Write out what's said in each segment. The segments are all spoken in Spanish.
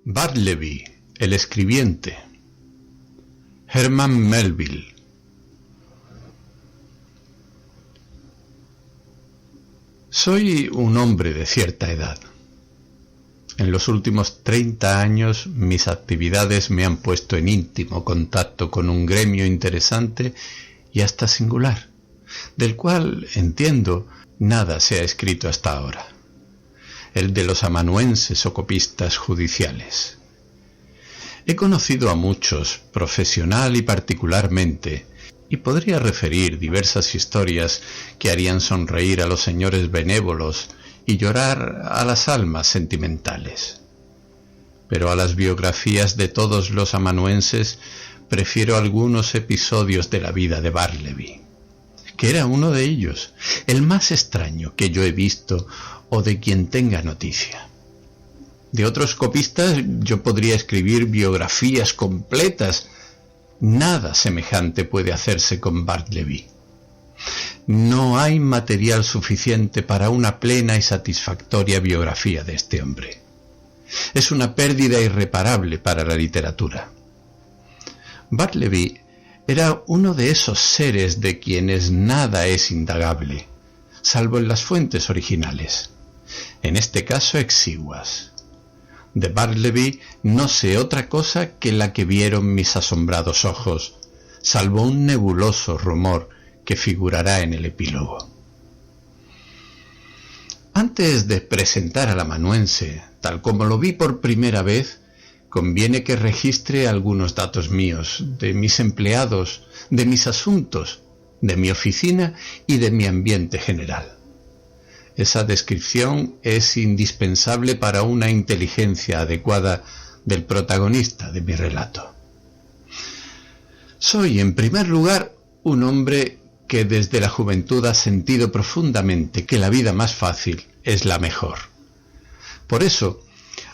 Bartleby, el escribiente. Herman Melville. Soy un hombre de cierta edad. En los últimos 30 años mis actividades me han puesto en íntimo contacto con un gremio interesante y hasta singular, del cual, entiendo, nada se ha escrito hasta ahora: el de los amanuenses o copistas judiciales. He conocido a muchos, profesional y particularmente, y podría referir diversas historias que harían sonreír a los señores benévolos y llorar a las almas sentimentales. Pero a las biografías de todos los amanuenses prefiero algunos episodios de la vida de Bartleby, que era uno de ellos, el más extraño que yo he visto o de quien tenga noticia. De otros copistas yo podría escribir biografías completas. Nada semejante puede hacerse con Bartleby. No hay material suficiente para una plena y satisfactoria biografía de este hombre. Es una pérdida irreparable para la literatura. Bartleby era uno de esos seres de quienes nada es indagable, salvo en las fuentes originales, en este caso exiguas. De Bartleby no sé otra cosa que la que vieron mis asombrados ojos, salvo un nebuloso rumor que figurará en el epílogo. Antes de presentar al amanuense, tal como lo vi por primera vez, conviene que registre algunos datos míos, de mis empleados, de mis asuntos, de mi oficina y de mi ambiente general. Esa descripción es indispensable para una inteligencia adecuada del protagonista de mi relato. Soy, en primer lugar, un hombre que desde la juventud ha sentido profundamente que la vida más fácil es la mejor. Por eso,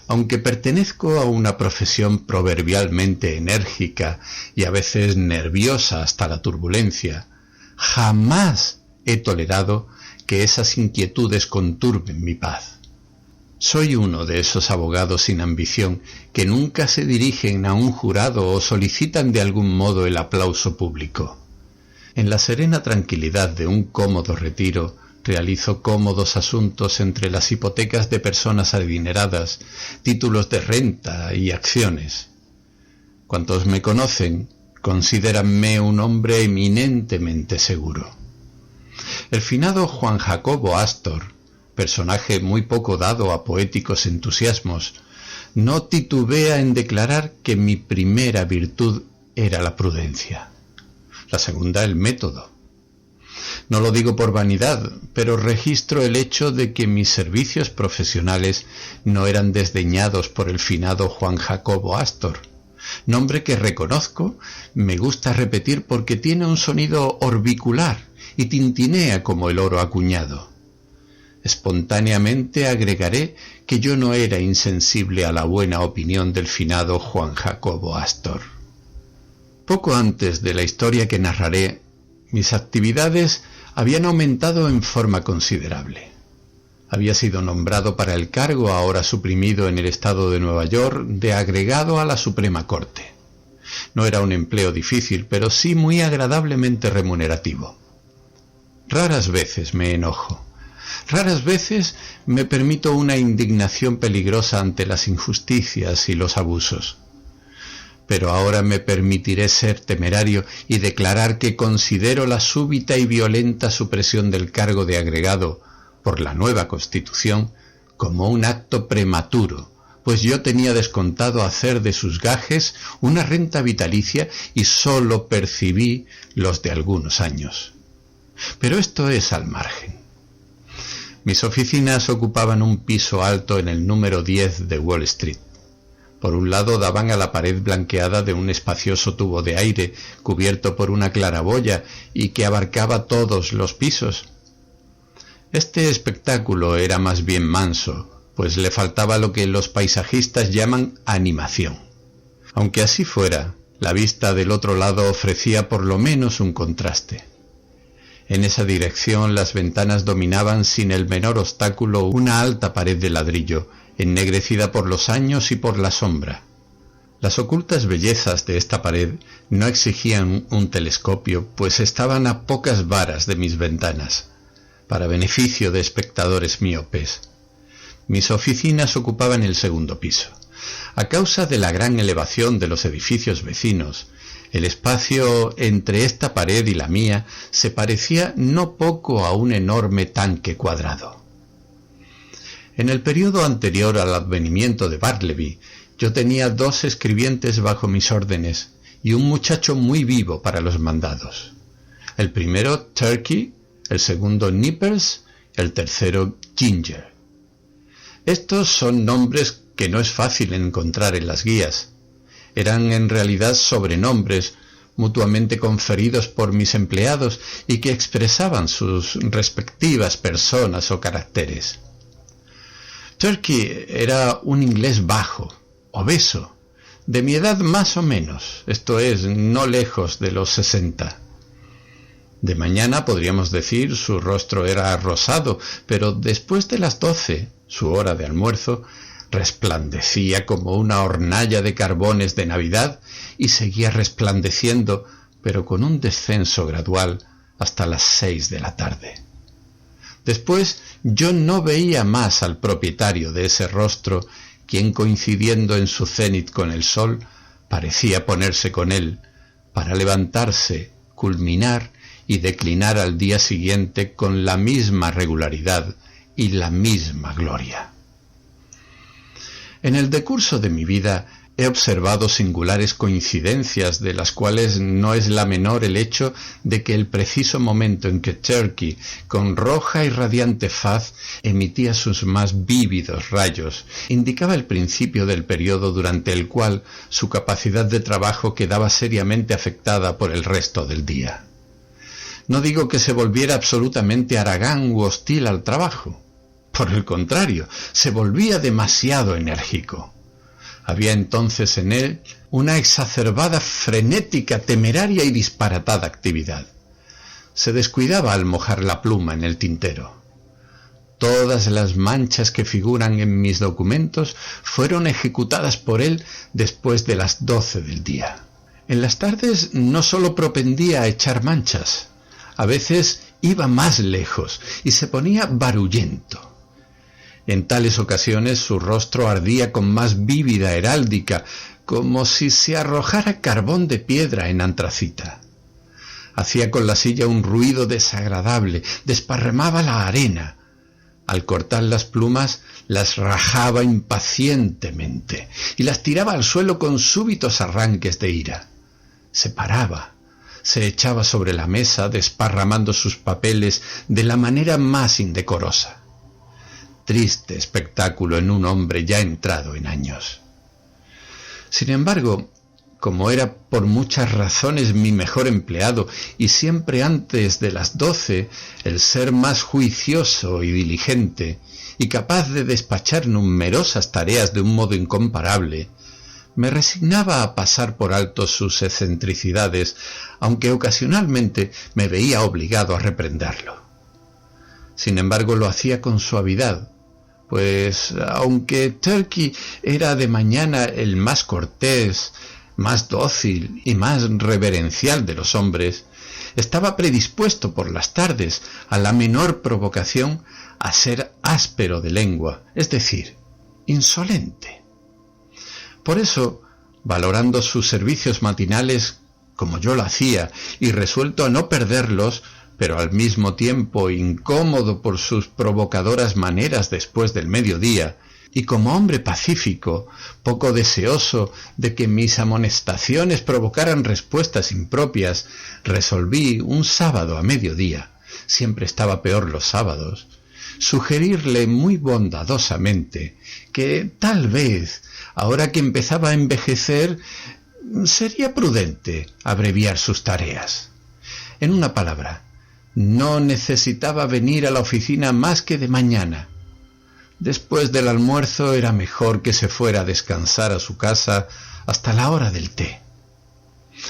aunque pertenezco a una profesión proverbialmente enérgica y a veces nerviosa hasta la turbulencia, jamás he tolerado que esas inquietudes conturben mi paz. Soy uno de esos abogados sin ambición que nunca se dirigen a un jurado o solicitan de algún modo el aplauso público. En la serena tranquilidad de un cómodo retiro, realizo cómodos asuntos entre las hipotecas de personas adineradas, títulos de renta y acciones. Cuantos me conocen, considéranme un hombre eminentemente seguro. El finado Juan Jacobo Astor, personaje muy poco dado a poéticos entusiasmos, no titubea en declarar que mi primera virtud era la prudencia, la segunda el método. No lo digo por vanidad, pero registro el hecho de que mis servicios profesionales no eran desdeñados por el finado Juan Jacobo Astor, nombre que reconozco, me gusta repetir porque tiene un sonido orbicular y tintinea como el oro acuñado. Espontáneamente agregaré que yo no era insensible a la buena opinión del finado Juan Jacobo Astor. Poco antes de la historia que narraré, mis actividades habían aumentado en forma considerable. Había sido nombrado para el cargo, ahora suprimido en el estado de Nueva York, de agregado a la Suprema Corte. No era un empleo difícil, pero sí muy agradablemente remunerativo. Raras veces me enojo. Raras veces me permito una indignación peligrosa ante las injusticias y los abusos. Pero ahora me permitiré ser temerario y declarar que considero la súbita y violenta supresión del cargo de agregado por la nueva Constitución como un acto prematuro, pues yo tenía descontado hacer de sus gajes una renta vitalicia y sólo percibí los de algunos años. Pero esto es al margen. Mis oficinas ocupaban un piso alto en el número 10 de Wall Street. Por un lado daban a la pared blanqueada de un espacioso tubo de aire cubierto por una claraboya y que abarcaba todos los pisos. Este espectáculo era más bien manso, pues le faltaba lo que los paisajistas llaman animación. Aunque así fuera, la vista del otro lado ofrecía por lo menos un contraste. En esa dirección las ventanas dominaban sin el menor obstáculo una alta pared de ladrillo, ennegrecida por los años y por la sombra. Las ocultas bellezas de esta pared no exigían un telescopio, pues estaban a pocas varas de mis ventanas, para beneficio de espectadores míopes. Mis oficinas ocupaban el segundo piso. A causa de la gran elevación de los edificios vecinos, el espacio entre esta pared y la mía se parecía no poco a un enorme tanque cuadrado. En el periodo anterior al advenimiento de Bartleby, yo tenía 2 escribientes bajo mis órdenes y un muchacho muy vivo para los mandados. El primero, Turkey, el segundo, Nippers, el tercero, Ginger. Estos son nombres que no es fácil encontrar en las guías. Eran en realidad sobrenombres mutuamente conferidos por mis empleados y que expresaban sus respectivas personas o caracteres. Turkey era un inglés bajo, obeso, de mi edad más o menos, esto es, no lejos de los 60. De mañana, podríamos decir, su rostro era rosado, pero después de las 12, su hora de almuerzo, resplandecía como una hornalla de carbones de Navidad y seguía resplandeciendo, pero con un descenso gradual hasta las 6 de la tarde. Después yo no veía más al propietario de ese rostro, quien, coincidiendo en su cénit con el sol, parecía ponerse con él, para levantarse, culminar y declinar al día siguiente con la misma regularidad y la misma gloria. En el decurso de mi vida he observado singulares coincidencias, de las cuales no es la menor el hecho de que el preciso momento en que Turkey, con roja y radiante faz, emitía sus más vívidos rayos, indicaba el principio del periodo durante el cual su capacidad de trabajo quedaba seriamente afectada por el resto del día. No digo que se volviera absolutamente haragán u hostil al trabajo. Por el contrario, se volvía demasiado enérgico. Había entonces en él una exacerbada, frenética, temeraria y disparatada actividad. Se descuidaba al mojar la pluma en el tintero. Todas las manchas que figuran en mis documentos fueron ejecutadas por él después de las 12 del día. En las tardes no sólo propendía a echar manchas, a veces iba más lejos y se ponía barullento. En tales ocasiones su rostro ardía con más vívida heráldica, como si se arrojara carbón de piedra en antracita. Hacía con la silla un ruido desagradable, desparramaba la arena. Al cortar las plumas, las rajaba impacientemente y las tiraba al suelo con súbitos arranques de ira. Se paraba, se echaba sobre la mesa, desparramando sus papeles de la manera más indecorosa. Triste espectáculo en un hombre ya entrado en años. Sin embargo, como era por muchas razones mi mejor empleado y siempre antes de las 12 el ser más juicioso y diligente y capaz de despachar numerosas tareas de un modo incomparable, me resignaba a pasar por alto sus excentricidades, aunque ocasionalmente me veía obligado a reprenderlo. Sin embargo, lo hacía con suavidad, pues aunque Turkey era de mañana el más cortés, más dócil y más reverencial de los hombres, estaba predispuesto por las tardes a la menor provocación a ser áspero de lengua, es decir, insolente. Por eso, valorando sus servicios matinales como yo lo hacía y resuelto a no perderlos, pero al mismo tiempo incómodo por sus provocadoras maneras después del mediodía, y como hombre pacífico, poco deseoso de que mis amonestaciones provocaran respuestas impropias, resolví un sábado a mediodía, siempre estaba peor los sábados, sugerirle muy bondadosamente que tal vez, ahora que empezaba a envejecer, sería prudente abreviar sus tareas. En una palabra, no necesitaba venir a la oficina más que de mañana. Después del almuerzo era mejor que se fuera a descansar a su casa hasta la hora del té.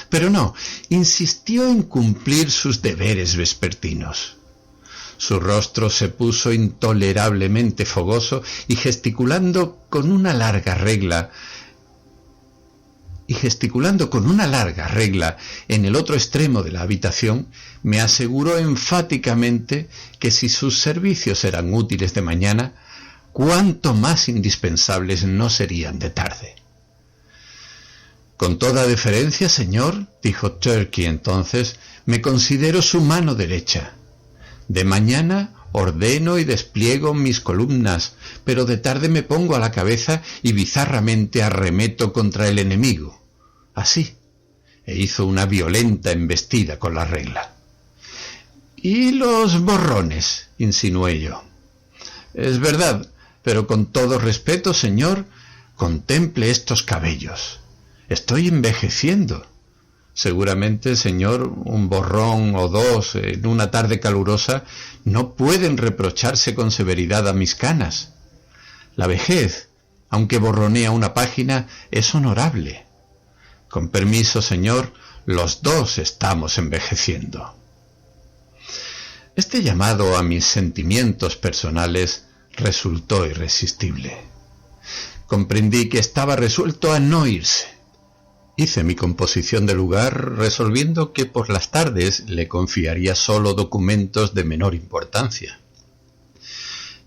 Pero no, insistió en cumplir sus deberes vespertinos. Su rostro se puso intolerablemente fogoso y gesticulando con una larga regla en el otro extremo de la habitación, me aseguró enfáticamente que si sus servicios eran útiles de mañana, cuánto más indispensables no serían de tarde. Con toda deferencia, señor, dijo Turkey entonces, me considero su mano derecha. De mañana ordeno y despliego mis columnas, pero de tarde me pongo a la cabeza y bizarramente arremeto contra el enemigo. Así, e hizo una violenta embestida con la regla. —¿Y los borrones? —insinué yo. —Es verdad, pero con todo respeto, señor, contemple estos cabellos. Estoy envejeciendo. Seguramente, señor, un borrón o dos en una tarde calurosa no pueden reprocharse con severidad a mis canas. La vejez, aunque borronea una página, es honorable. Con permiso, señor, los dos estamos envejeciendo. Este llamado a mis sentimientos personales resultó irresistible. Comprendí que estaba resuelto a no irse. Hice mi composición de lugar resolviendo que por las tardes le confiaría solo documentos de menor importancia.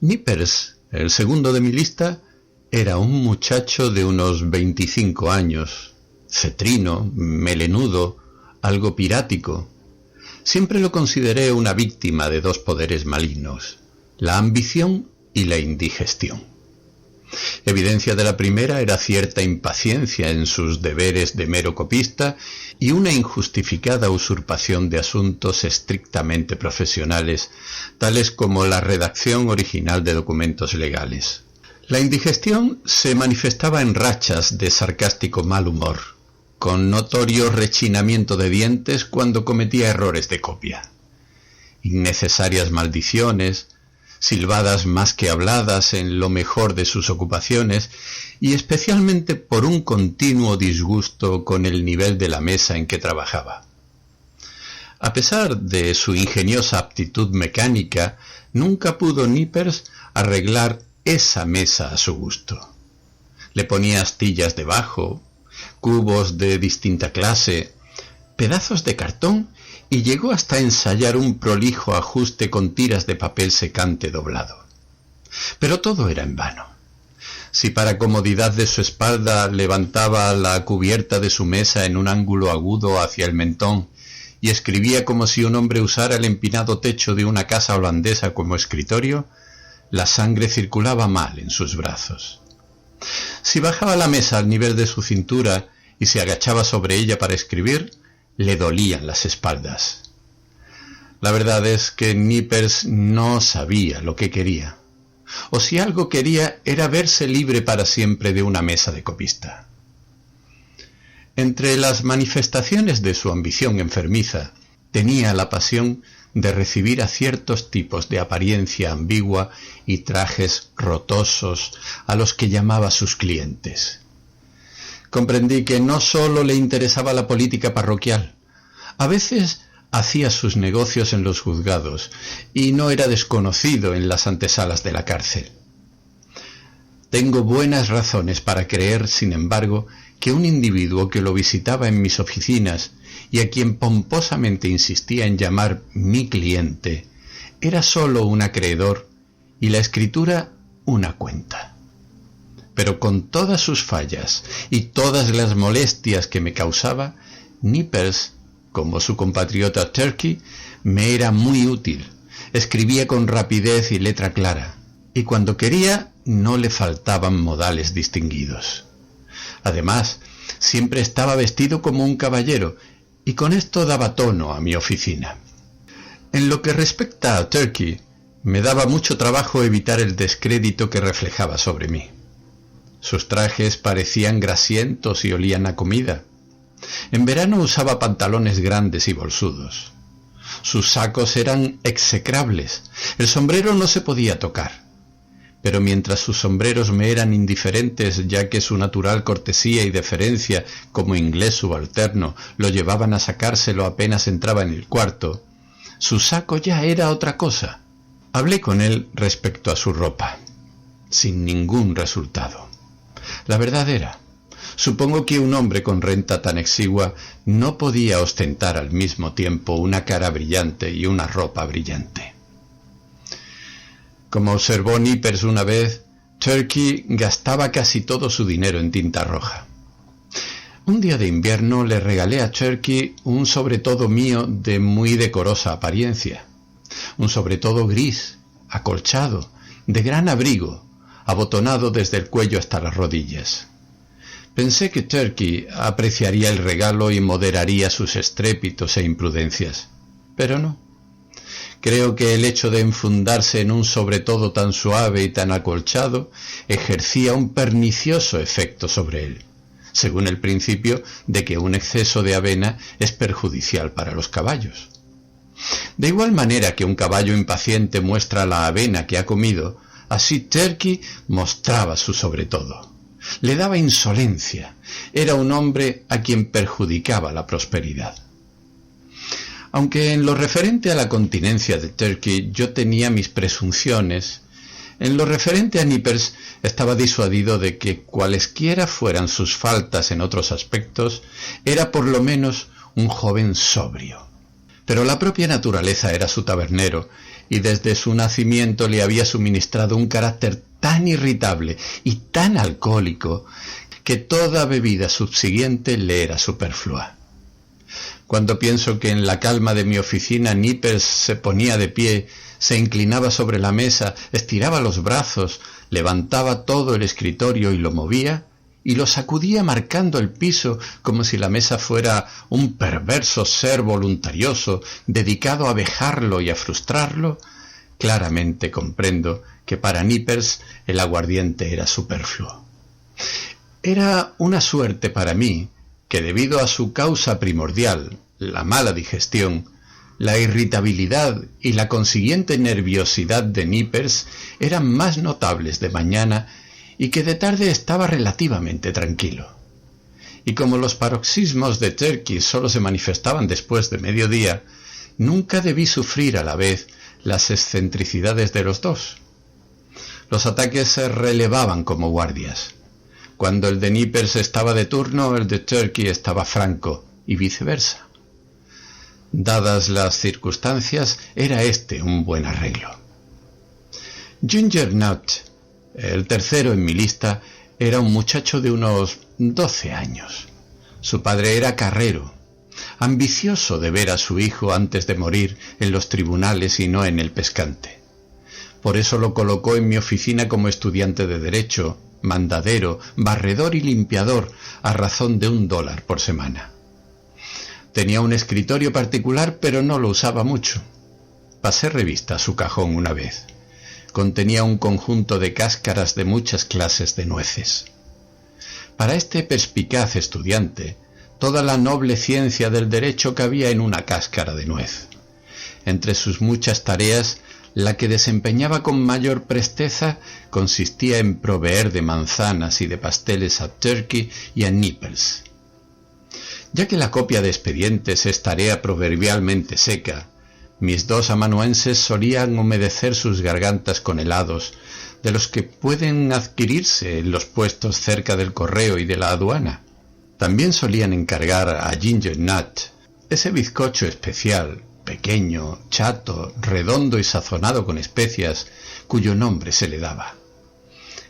Nippers, el segundo de mi lista, era un muchacho de unos 25 años, cetrino, melenudo, algo pirático. Siempre lo consideré una víctima de dos poderes malignos, la ambición y la indigestión. Evidencia de la primera era cierta impaciencia en sus deberes de mero copista y una injustificada usurpación de asuntos estrictamente profesionales, tales como la redacción original de documentos legales. La indigestión se manifestaba en rachas de sarcástico mal humor, con notorio rechinamiento de dientes cuando cometía errores de copia. Innecesarias maldiciones, silbadas más que habladas en lo mejor de sus ocupaciones, y especialmente por un continuo disgusto con el nivel de la mesa en que trabajaba. A pesar de su ingeniosa aptitud mecánica, nunca pudo Nippers arreglar esa mesa a su gusto. Le ponía astillas debajo, cubos de distinta clase, pedazos de cartón, y llegó hasta ensayar un prolijo ajuste con tiras de papel secante doblado. Pero todo era en vano. Si para comodidad de su espalda levantaba la cubierta de su mesa en un ángulo agudo hacia el mentón y escribía como si un hombre usara el empinado techo de una casa holandesa como escritorio, la sangre circulaba mal en sus brazos. Si bajaba la mesa al nivel de su cintura y se agachaba sobre ella para escribir, le dolían las espaldas. La verdad es que Nippers no sabía lo que quería, o si algo quería era verse libre para siempre de una mesa de copista. Entre las manifestaciones de su ambición enfermiza, tenía la pasión de recibir a ciertos tipos de apariencia ambigua y trajes rotosos a los que llamaba sus clientes. Comprendí que no sólo le interesaba la política parroquial, a veces hacía sus negocios en los juzgados y no era desconocido en las antesalas de la cárcel. Tengo buenas razones para creer, sin embargo, que un individuo que lo visitaba en mis oficinas y a quien pomposamente insistía en llamar mi cliente, era sólo un acreedor y la escritura una cuenta. Pero con todas sus fallas y todas las molestias que me causaba, Nippers, como su compatriota Turkey, me era muy útil. Escribía con rapidez y letra clara, y cuando quería no le faltaban modales distinguidos. Además, siempre estaba vestido como un caballero, y con esto daba tono a mi oficina. En lo que respecta a Turkey, me daba mucho trabajo evitar el descrédito que reflejaba sobre mí. Sus trajes parecían grasientos y olían a comida. En verano usaba pantalones grandes y bolsudos. Sus sacos eran execrables. El sombrero no se podía tocar. Pero mientras sus sombreros me eran indiferentes, ya que su natural cortesía y deferencia como inglés subalterno lo llevaban a sacárselo apenas entraba en el cuarto, su saco ya era otra cosa. Hablé con él respecto a su ropa, sin ningún resultado. La verdad era, supongo que un hombre con renta tan exigua no podía ostentar al mismo tiempo una cara brillante y una ropa brillante. Como observó Nippers una vez, Turkey gastaba casi todo su dinero en tinta roja. Un día de invierno le regalé a Turkey un sobretodo mío de muy decorosa apariencia. Un sobretodo gris, acolchado, de gran abrigo, abotonado desde el cuello hasta las rodillas. Pensé que Turkey apreciaría el regalo y moderaría sus estrépitos e imprudencias, pero no. Creo que el hecho de enfundarse en un sobretodo tan suave y tan acolchado ejercía un pernicioso efecto sobre él, según el principio de que un exceso de avena es perjudicial para los caballos. De igual manera que un caballo impaciente muestra la avena que ha comido, así Turkey mostraba su sobretodo. Le daba insolencia. Era un hombre a quien perjudicaba la prosperidad. Aunque en lo referente a la continencia de Turkey yo tenía mis presunciones, en lo referente a Nippers estaba disuadido de que cualesquiera fueran sus faltas en otros aspectos, era por lo menos un joven sobrio. Pero la propia naturaleza era su tabernero, y desde su nacimiento le había suministrado un carácter tan irritable y tan alcohólico que toda bebida subsiguiente le era superflua. Cuando pienso que en la calma de mi oficina Nippers se ponía de pie, se inclinaba sobre la mesa, estiraba los brazos, levantaba todo el escritorio y lo movía, y lo sacudía marcando el piso como si la mesa fuera un perverso ser voluntarioso dedicado a vejarlo y a frustrarlo, claramente comprendo que para Nippers el aguardiente era superfluo. Era una suerte para mí que debido a su causa primordial, la mala digestión, la irritabilidad y la consiguiente nerviosidad de Nippers eran más notables de mañana y que de tarde estaba relativamente tranquilo. Y como los paroxismos de Turkey solo se manifestaban después de mediodía, nunca debí sufrir a la vez las excentricidades de los dos. Los ataques se relevaban como guardias. Cuando el de Nippers estaba de turno, el de Turkey estaba franco, y viceversa. Dadas las circunstancias, era este un buen arreglo. Ginger Nut, el tercero en mi lista, era un muchacho de unos 12 años. Su padre era carrero, ambicioso de ver a su hijo antes de morir en los tribunales y no en el pescante. Por eso lo colocó en mi oficina como estudiante de Derecho, mandadero, barredor y limpiador a razón de $1 por semana. Tenía un escritorio particular, pero no lo usaba mucho. Pasé revista a su cajón una vez. Contenía un conjunto de cáscaras de muchas clases de nueces. Para este perspicaz estudiante, toda la noble ciencia del derecho cabía en una cáscara de nuez. Entre sus muchas tareas, la que desempeñaba con mayor presteza consistía en proveer de manzanas y de pasteles a Turkey y a Nippers. Ya que la copia de expedientes es tarea proverbialmente seca, mis dos amanuenses solían humedecer sus gargantas con helados, de los que pueden adquirirse en los puestos cerca del correo y de la aduana. También solían encargar a Ginger Nut ese bizcocho especial, pequeño, chato, redondo y sazonado con especias, cuyo nombre se le daba.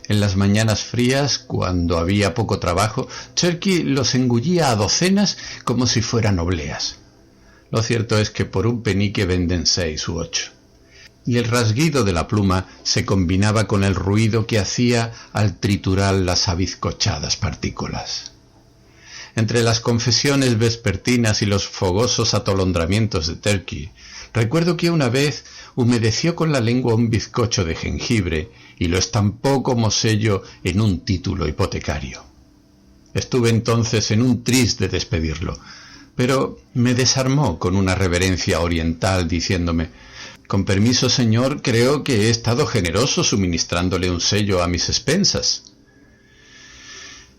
En las mañanas frías, cuando había poco trabajo, Turkey los engullía a docenas como si fueran obleas. Lo cierto es que por un penique venden 6 u 8. Y el rasguido de la pluma se combinaba con el ruido que hacía al triturar las abizcochadas partículas. Entre las confesiones vespertinas y los fogosos atolondramientos de Turkey, recuerdo que una vez humedeció con la lengua un bizcocho de jengibre y lo estampó como sello en un título hipotecario. Estuve entonces en un tris de despedirlo, pero me desarmó con una reverencia oriental diciéndome: «Con permiso, señor, creo que he estado generoso suministrándole un sello a mis expensas».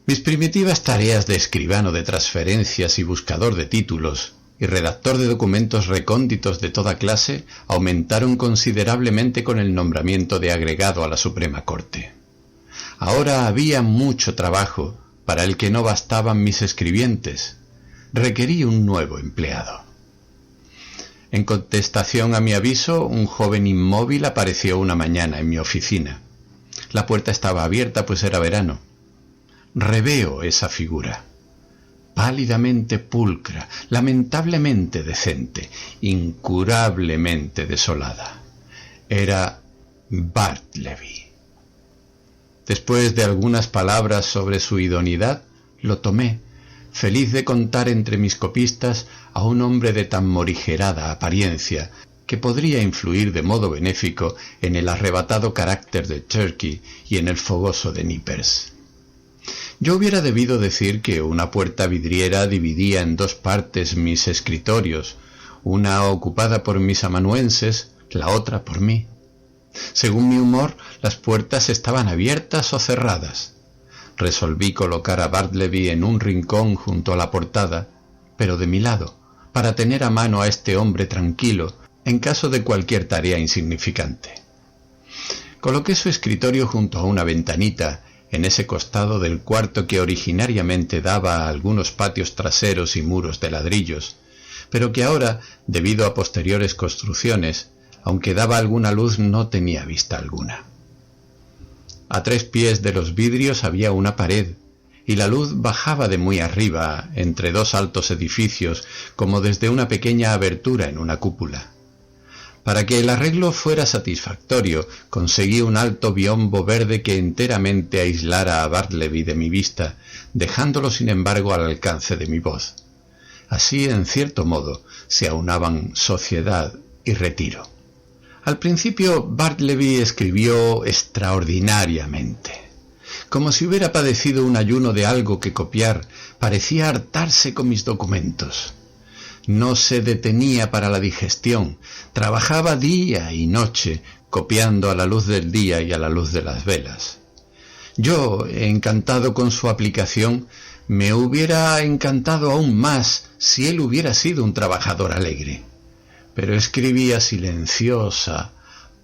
Mis primitivas tareas de escribano de transferencias y buscador de títulos y redactor de documentos recónditos de toda clase aumentaron considerablemente con el nombramiento de agregado a la Suprema Corte. Ahora había mucho trabajo, para el que no bastaban mis escribientes. Requerí un nuevo empleado. En contestación a mi aviso, un joven inmóvil apareció una mañana en mi oficina. La puerta estaba abierta, pues era verano. Reveo esa figura. Pálidamente pulcra, lamentablemente decente, incurablemente desolada. Era Bartleby. Después de algunas palabras sobre su idoneidad, lo tomé, feliz de contar entre mis copistas a un hombre de tan morigerada apariencia que podría influir de modo benéfico en el arrebatado carácter de Turkey y en el fogoso de Nippers. Yo hubiera debido decir que una puerta vidriera dividía en dos partes mis escritorios, una ocupada por mis amanuenses, la otra por mí. Según mi humor, las puertas estaban abiertas o cerradas. Resolví colocar a Bartleby en un rincón junto a la portada, pero de mi lado, para tener a mano a este hombre tranquilo en caso de cualquier tarea insignificante. Coloqué su escritorio junto a una ventanita en ese costado del cuarto que originariamente daba a algunos patios traseros y muros de ladrillos, pero que ahora, debido a posteriores construcciones, aunque daba alguna luz, no tenía vista alguna. A 3 pies de los vidrios había una pared, y la luz bajaba de muy arriba, entre 2 altos edificios, como desde una pequeña abertura en una cúpula. Para que el arreglo fuera satisfactorio, conseguí un alto biombo verde que enteramente aislara a Bartleby de mi vista, dejándolo sin embargo al alcance de mi voz. Así, en cierto modo, se aunaban sociedad y retiro. Al principio Bartleby escribió extraordinariamente. Como si hubiera padecido un ayuno de algo que copiar, parecía hartarse con mis documentos. No se detenía para la digestión, trabajaba día y noche, copiando a la luz del día y a la luz de las velas. Yo, encantado con su aplicación, me hubiera encantado aún más si él hubiera sido un trabajador alegre. Pero escribía silenciosa,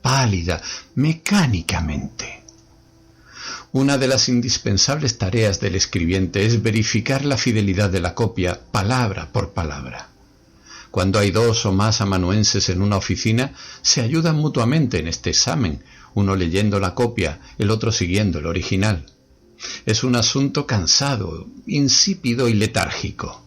pálida, mecánicamente. Una de las indispensables tareas del escribiente es verificar la fidelidad de la copia, palabra por palabra. Cuando hay 2 o más amanuenses en una oficina, se ayudan mutuamente en este examen, uno leyendo la copia, el otro siguiendo el original. Es un asunto cansado, insípido y letárgico.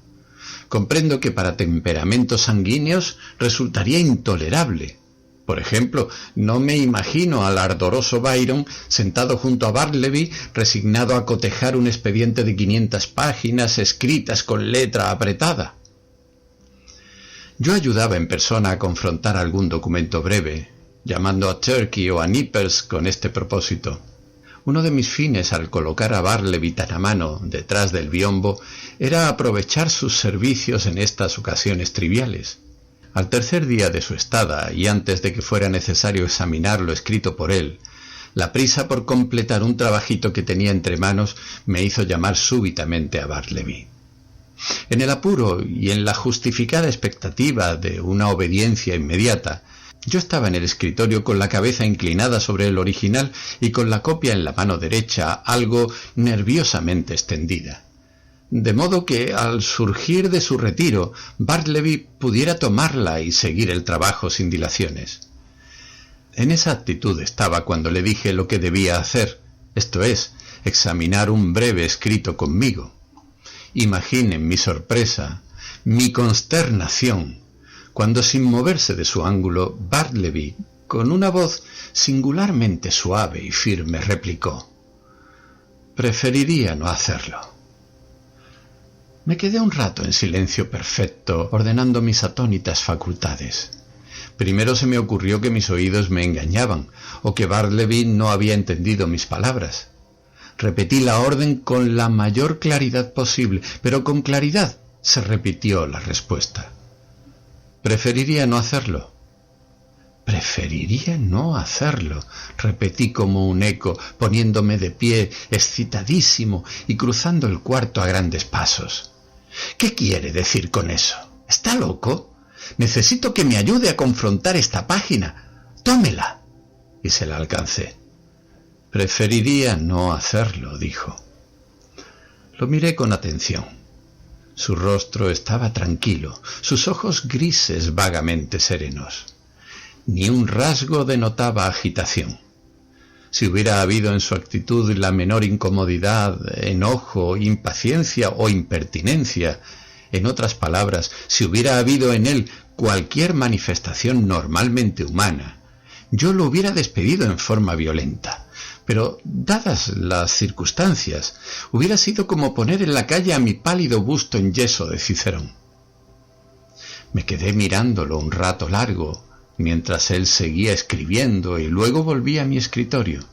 Comprendo que para temperamentos sanguíneos resultaría intolerable. Por ejemplo, no me imagino al ardoroso Byron sentado junto a Bartleby, resignado a cotejar un expediente de 500 páginas escritas con letra apretada. Yo ayudaba en persona a confrontar algún documento breve, llamando a Turkey o a Nippers con este propósito. Uno de mis fines al colocar a Bartleby tan a mano detrás del biombo era aprovechar sus servicios en estas ocasiones triviales. Al 3er día de su estada, y antes de que fuera necesario examinar lo escrito por él, la prisa por completar un trabajito que tenía entre manos me hizo llamar súbitamente a Bartleby. En el apuro y en la justificada expectativa de una obediencia inmediata, yo estaba en el escritorio con la cabeza inclinada sobre el original y con la copia en la mano derecha algo nerviosamente extendida. De modo que, al surgir de su retiro, Bartleby pudiera tomarla y seguir el trabajo sin dilaciones. En esa actitud estaba cuando le dije lo que debía hacer, esto es, examinar un breve escrito conmigo. Imaginen mi sorpresa, mi consternación, cuando sin moverse de su ángulo, Bartleby, con una voz singularmente suave y firme, replicó: «Preferiría no hacerlo». Me quedé un rato en silencio perfecto, ordenando mis atónitas facultades. Primero se me ocurrió que mis oídos me engañaban, o que Bartleby no había entendido mis palabras. Repetí la orden con la mayor claridad posible, pero con claridad se repitió la respuesta. «Preferiría no hacerlo». «Preferiría no hacerlo», repetí como un eco, poniéndome de pie, excitadísimo, y cruzando el cuarto a grandes pasos. «¿Qué quiere decir con eso? ¿Está loco? Necesito que me ayude a confrontar esta página. Tómela. Y se la alcancé. Preferiría no hacerlo, dijo. Lo miré con atención. Su rostro estaba tranquilo, sus ojos grises vagamente serenos. Ni un rasgo denotaba agitación. Si hubiera habido en su actitud la menor incomodidad, enojo, impaciencia o impertinencia, en otras palabras, si hubiera habido en él cualquier manifestación normalmente humana, yo lo hubiera despedido en forma violenta. Pero, dadas las circunstancias, hubiera sido como poner en la calle a mi pálido busto en yeso de Cicerón. Me quedé mirándolo un rato largo, mientras él seguía escribiendo, y luego volví a mi escritorio.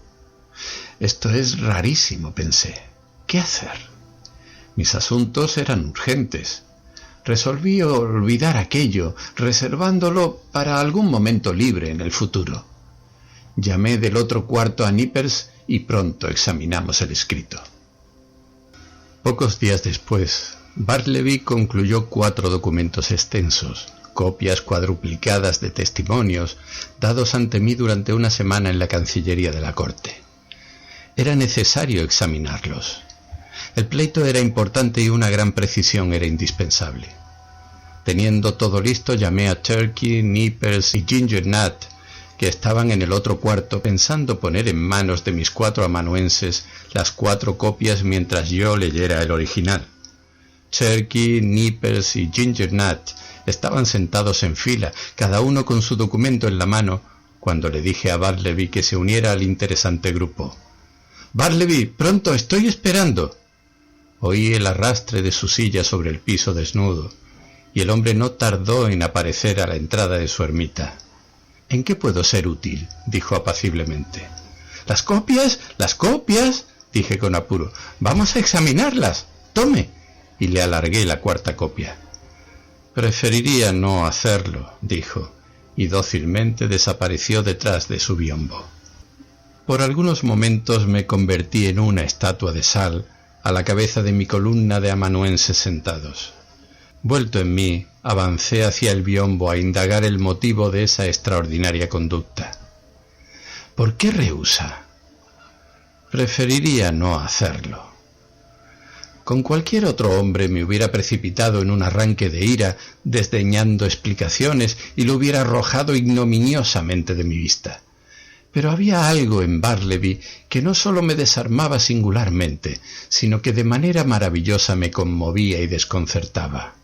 Esto es rarísimo, pensé. ¿Qué hacer? Mis asuntos eran urgentes. Resolví olvidar aquello, reservándolo para algún momento libre en el futuro. Llamé del otro cuarto a Nippers y pronto examinamos el escrito. Pocos días después, Bartleby concluyó 4 documentos extensos, copias cuadruplicadas de testimonios dados ante mí durante una semana en la Cancillería de la Corte. Era necesario examinarlos. El pleito era importante y una gran precisión era indispensable. Teniendo todo listo, llamé a Turkey, Nippers y Ginger Nut, que estaban en el otro cuarto, pensando poner en manos de mis 4 amanuenses las 4 copias mientras yo leyera el original. Turkey, Nippers y Ginger Nut estaban sentados en fila, cada uno con su documento en la mano, cuando le dije a Bartleby que se uniera al interesante grupo. «Bartleby, pronto, estoy esperando». Oí el arrastre de su silla sobre el piso desnudo, y el hombre no tardó en aparecer a la entrada de su ermita. «¿En qué puedo ser útil?», dijo apaciblemente. «¿Las copias? ¿Las copias?», dije con apuro. «Vamos a examinarlas. Tome». Y le alargué la 4ª copia. «Preferiría no hacerlo», dijo, y dócilmente desapareció detrás de su biombo. Por algunos momentos me convertí en una estatua de sal a la cabeza de mi columna de amanuenses sentados. Vuelto en mí, avancé hacia el biombo a indagar el motivo de esa extraordinaria conducta. ¿Por qué rehúsa? Preferiría no hacerlo. Con cualquier otro hombre me hubiera precipitado en un arranque de ira, desdeñando explicaciones, y lo hubiera arrojado ignominiosamente de mi vista. Pero había algo en Bartleby que no sólo me desarmaba singularmente, sino que de manera maravillosa me conmovía y desconcertaba.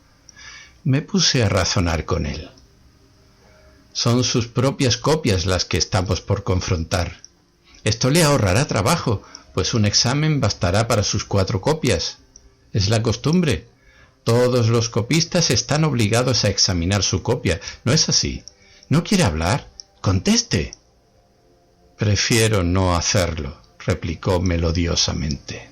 Me puse a razonar con él. Son sus propias copias las que estamos por confrontar. Esto le ahorrará trabajo, pues un examen bastará para sus 4 copias. Es la costumbre. Todos los copistas están obligados a examinar su copia. ¿No es así? ¿No quiere hablar? ¡Conteste! Prefiero no hacerlo, replicó melodiosamente.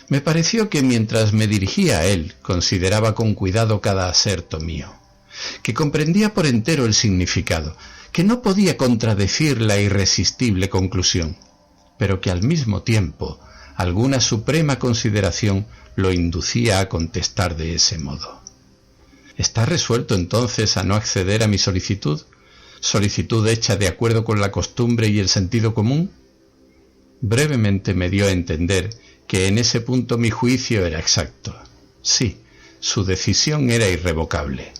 Me pareció que mientras me dirigía a él, consideraba con cuidado cada aserto mío, que comprendía por entero el significado, que no podía contradecir la irresistible conclusión, pero que al mismo tiempo alguna suprema consideración lo inducía a contestar de ese modo. ¿Está resuelto entonces a no acceder a mi solicitud? ¿Solicitud hecha de acuerdo con la costumbre y el sentido común? Brevemente me dio a entender que en ese punto mi juicio era exacto. Sí, su decisión era irrevocable.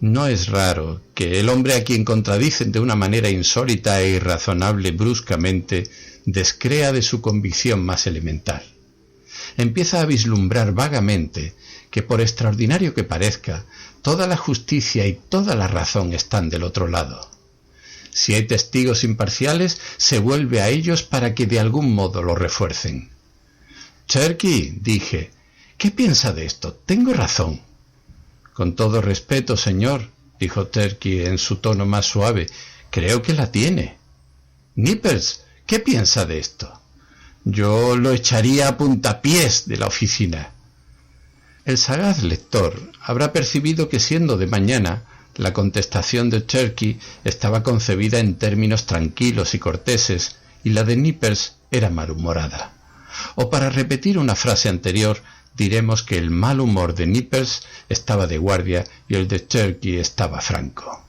No es raro que el hombre a quien contradicen de una manera insólita e irrazonable bruscamente descrea de su convicción más elemental. Empieza a vislumbrar vagamente que, por extraordinario que parezca, toda la justicia y toda la razón están del otro lado. Si hay testigos imparciales, se vuelve a ellos para que de algún modo lo refuercen. «Turkey», dije, «¿qué piensa de esto? ¿Tengo razón?» «Con todo respeto, señor», dijo Turkey en su tono más suave, «creo que la tiene». «Nippers, ¿qué piensa de esto?» «Yo lo echaría a puntapiés de la oficina». El sagaz lector habrá percibido que, siendo de mañana, la contestación de Turkey estaba concebida en términos tranquilos y corteses, y la de Nippers era malhumorada. O, para repetir una frase anterior, diremos que el mal humor de Nippers estaba de guardia y el de Turkey estaba franco.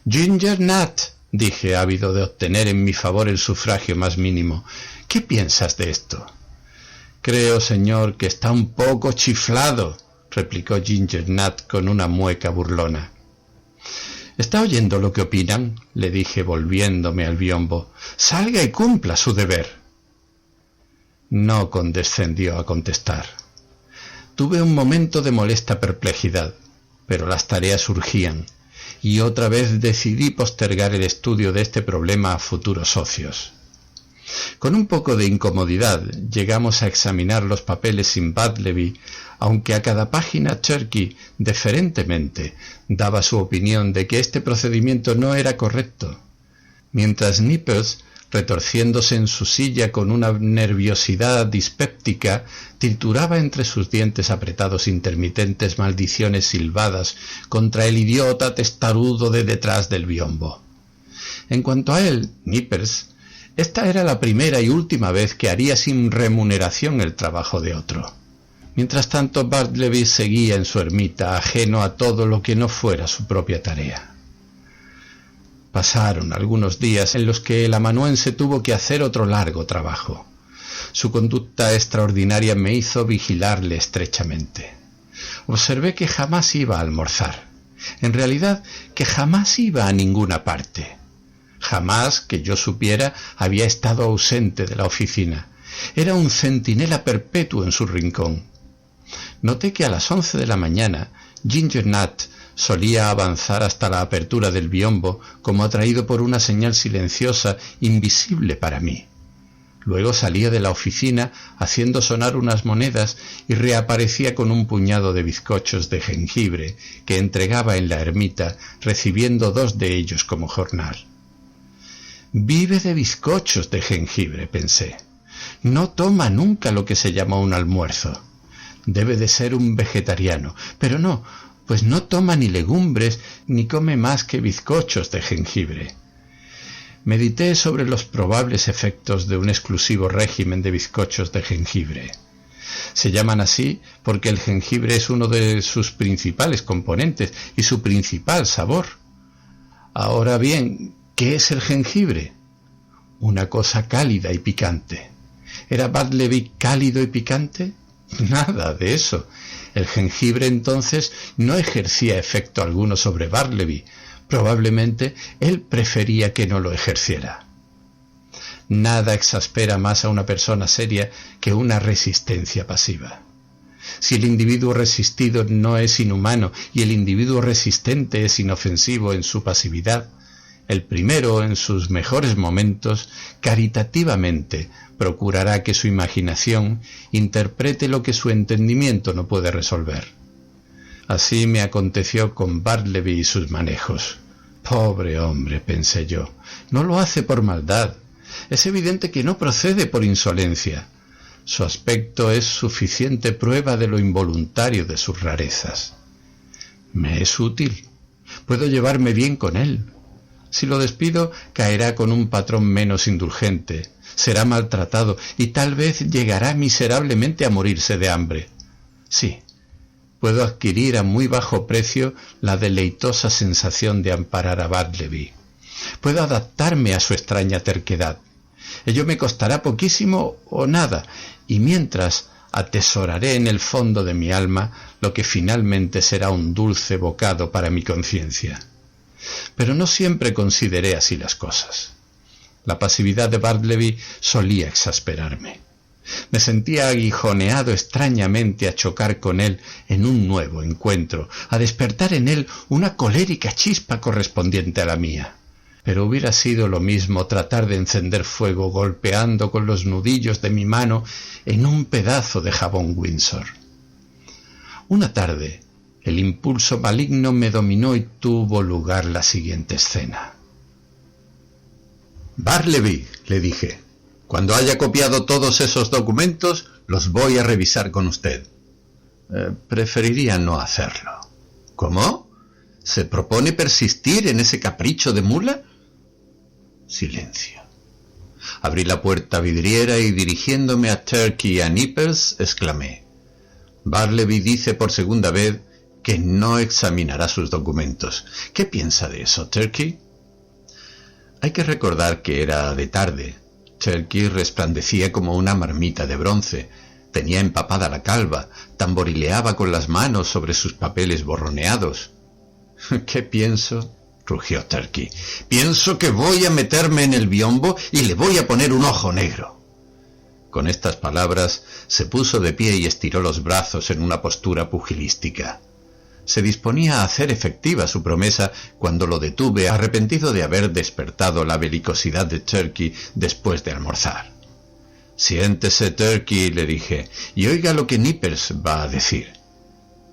«Ginger Nut», dije, ávido de obtener en mi favor el sufragio más mínimo, «¿qué piensas de esto?» «Creo, señor, que está un poco chiflado», replicó Ginger Nut con una mueca burlona. «¿Está oyendo lo que opinan?», le dije volviéndome al biombo. «Salga y cumpla su deber». No condescendió a contestar. Tuve un momento de molesta perplejidad, pero las tareas surgían, y otra vez decidí postergar el estudio de este problema a futuros ocios. Con un poco de incomodidad llegamos a examinar los papeles sin Bartleby, aunque a cada página Turkey deferentemente daba su opinión de que este procedimiento no era correcto, mientras Nippers, retorciéndose en su silla con una nerviosidad dispéptica, trituraba entre sus dientes apretados intermitentes maldiciones silbadas contra el idiota testarudo de detrás del biombo. En cuanto a él, Nippers, esta era la primera y última vez que haría sin remuneración el trabajo de otro. Mientras tanto, Bartleby seguía en su ermita, ajeno a todo lo que no fuera su propia tarea. Pasaron algunos días en los que el amanuense tuvo que hacer otro largo trabajo. Su conducta extraordinaria me hizo vigilarle estrechamente. Observé que jamás iba a almorzar. En realidad, que jamás iba a ninguna parte. Jamás, que yo supiera, había estado ausente de la oficina. Era un centinela perpetuo en su rincón. Noté que a las 11 de la mañana, Ginger Nut solía avanzar hasta la apertura del biombo como atraído por una señal silenciosa invisible para mí. Luego salía de la oficina haciendo sonar unas monedas y reaparecía con un puñado de bizcochos de jengibre que entregaba en la ermita, recibiendo 2 de ellos como jornal. «Vive de bizcochos de jengibre», pensé. «No toma nunca lo que se llama un almuerzo. Debe de ser un vegetariano, pero no, pues no toma ni legumbres ni come más que bizcochos de jengibre». Medité sobre los probables efectos de un exclusivo régimen de bizcochos de jengibre. Se llaman así porque el jengibre es uno de sus principales componentes y su principal sabor. Ahora bien, ¿qué es el jengibre? Una cosa cálida y picante. ¿Era Bartleby cálido y picante? Nada de eso. El jengibre entonces no ejercía efecto alguno sobre Bartleby. Probablemente él prefería que no lo ejerciera. Nada exaspera más a una persona seria que una resistencia pasiva. Si el individuo resistido no es inhumano y el individuo resistente es inofensivo en su pasividad, el primero, en sus mejores momentos, caritativamente procurará que su imaginación interprete lo que su entendimiento no puede resolver. Así me aconteció con Bartleby y sus manejos. Pobre hombre, pensé yo, no lo hace por maldad. Es evidente que no procede por insolencia. Su aspecto es suficiente prueba de lo involuntario de sus rarezas. Me es útil. Puedo llevarme bien con él. Si lo despido, caerá con un patrón menos indulgente, será maltratado y tal vez llegará miserablemente a morirse de hambre. Sí, puedo adquirir a muy bajo precio la deleitosa sensación de amparar a Bartleby. Puedo adaptarme a su extraña terquedad. Ello me costará poquísimo o nada, y mientras atesoraré en el fondo de mi alma lo que finalmente será un dulce bocado para mi conciencia. Pero no siempre consideré así las cosas. La pasividad de Bartleby solía exasperarme. Me sentía aguijoneado extrañamente a chocar con él en un nuevo encuentro, a despertar en él una colérica chispa correspondiente a la mía. Pero hubiera sido lo mismo tratar de encender fuego golpeando con los nudillos de mi mano en un pedazo de jabón Windsor. Una tarde, el impulso maligno me dominó y tuvo lugar la siguiente escena. «Bartleby», le dije, «cuando haya copiado todos esos documentos, los voy a revisar con usted». Preferiría no hacerlo». «¿Cómo? ¿Se propone persistir en ese capricho de mula?» Silencio. Abrí la puerta vidriera y dirigiéndome a Turkey y a Nippers, exclamé: Bartleby dice por segunda vez que no examinará sus documentos. ¿Qué piensa de eso, Turkey? Hay que recordar que era de tarde. Turkey resplandecía como una marmita de bronce. Tenía empapada la calva, tamborileaba con las manos sobre sus papeles borroneados. ¿Qué pienso?, rugió Turkey. Pienso que voy a meterme en el biombo y le voy a poner un ojo negro. Con estas palabras se puso de pie y estiró los brazos en una postura pugilística. Se disponía a hacer efectiva su promesa cuando lo detuve, arrepentido de haber despertado la belicosidad de Turkey después de almorzar. Siéntese, Turkey, le dije, y oiga lo que Nippers va a decir.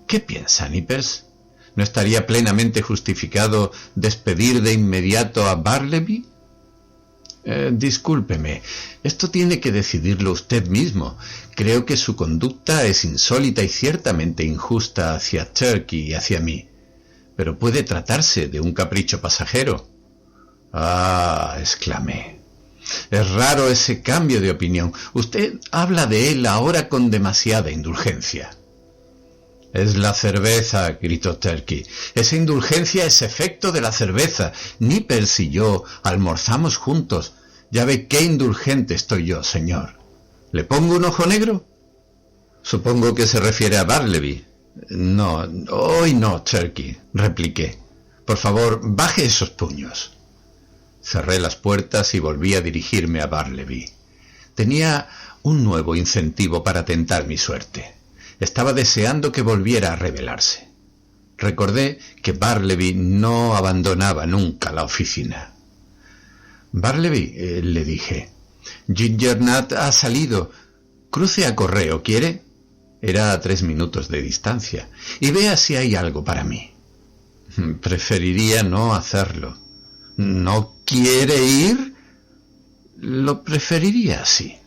¿Qué piensa, Nippers? ¿No estaría plenamente justificado despedir de inmediato a Bartleby? Discúlpeme, esto tiene que decidirlo usted mismo. Creo que su conducta es insólita y ciertamente injusta hacia Turkey y hacia mí. Pero puede tratarse de un capricho pasajero. Ah, exclamé. Es raro ese cambio de opinión. Usted habla de él ahora con demasiada indulgencia. Es la cerveza, gritó Turkey. Esa indulgencia es efecto de la cerveza. Nippers y yo almorzamos juntos. Ya ve qué indulgente estoy yo, señor. ¿Le pongo un ojo negro? Supongo que se refiere a Bartleby. No, hoy no, Turkey, repliqué. Por favor, baje esos puños. Cerré las puertas y volví a dirigirme a Bartleby. Tenía un nuevo incentivo para tentar mi suerte. Estaba deseando que volviera a rebelarse. Recordé que Bartleby no abandonaba nunca la oficina. Bartleby, le dije, Ginger Nut ha salido. Cruce a correo, ¿quiere? Era a 3 minutos de distancia. Y vea si hay algo para mí. Preferiría no hacerlo. ¿No quiere ir? Lo preferiría así.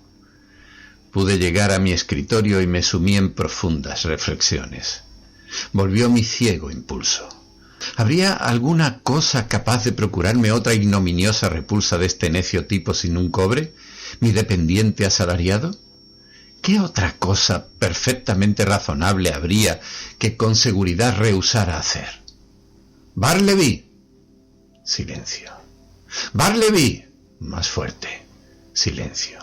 Pude llegar a mi escritorio y me sumí en profundas reflexiones. Volvió mi ciego impulso. ¿Habría alguna cosa capaz de procurarme otra ignominiosa repulsa de este necio tipo sin un cobre? ¿Mi dependiente asalariado? ¿Qué otra cosa perfectamente razonable habría que con seguridad rehusara hacer? ¡Bartleby! Silencio. ¡Bartleby! Más fuerte. Silencio.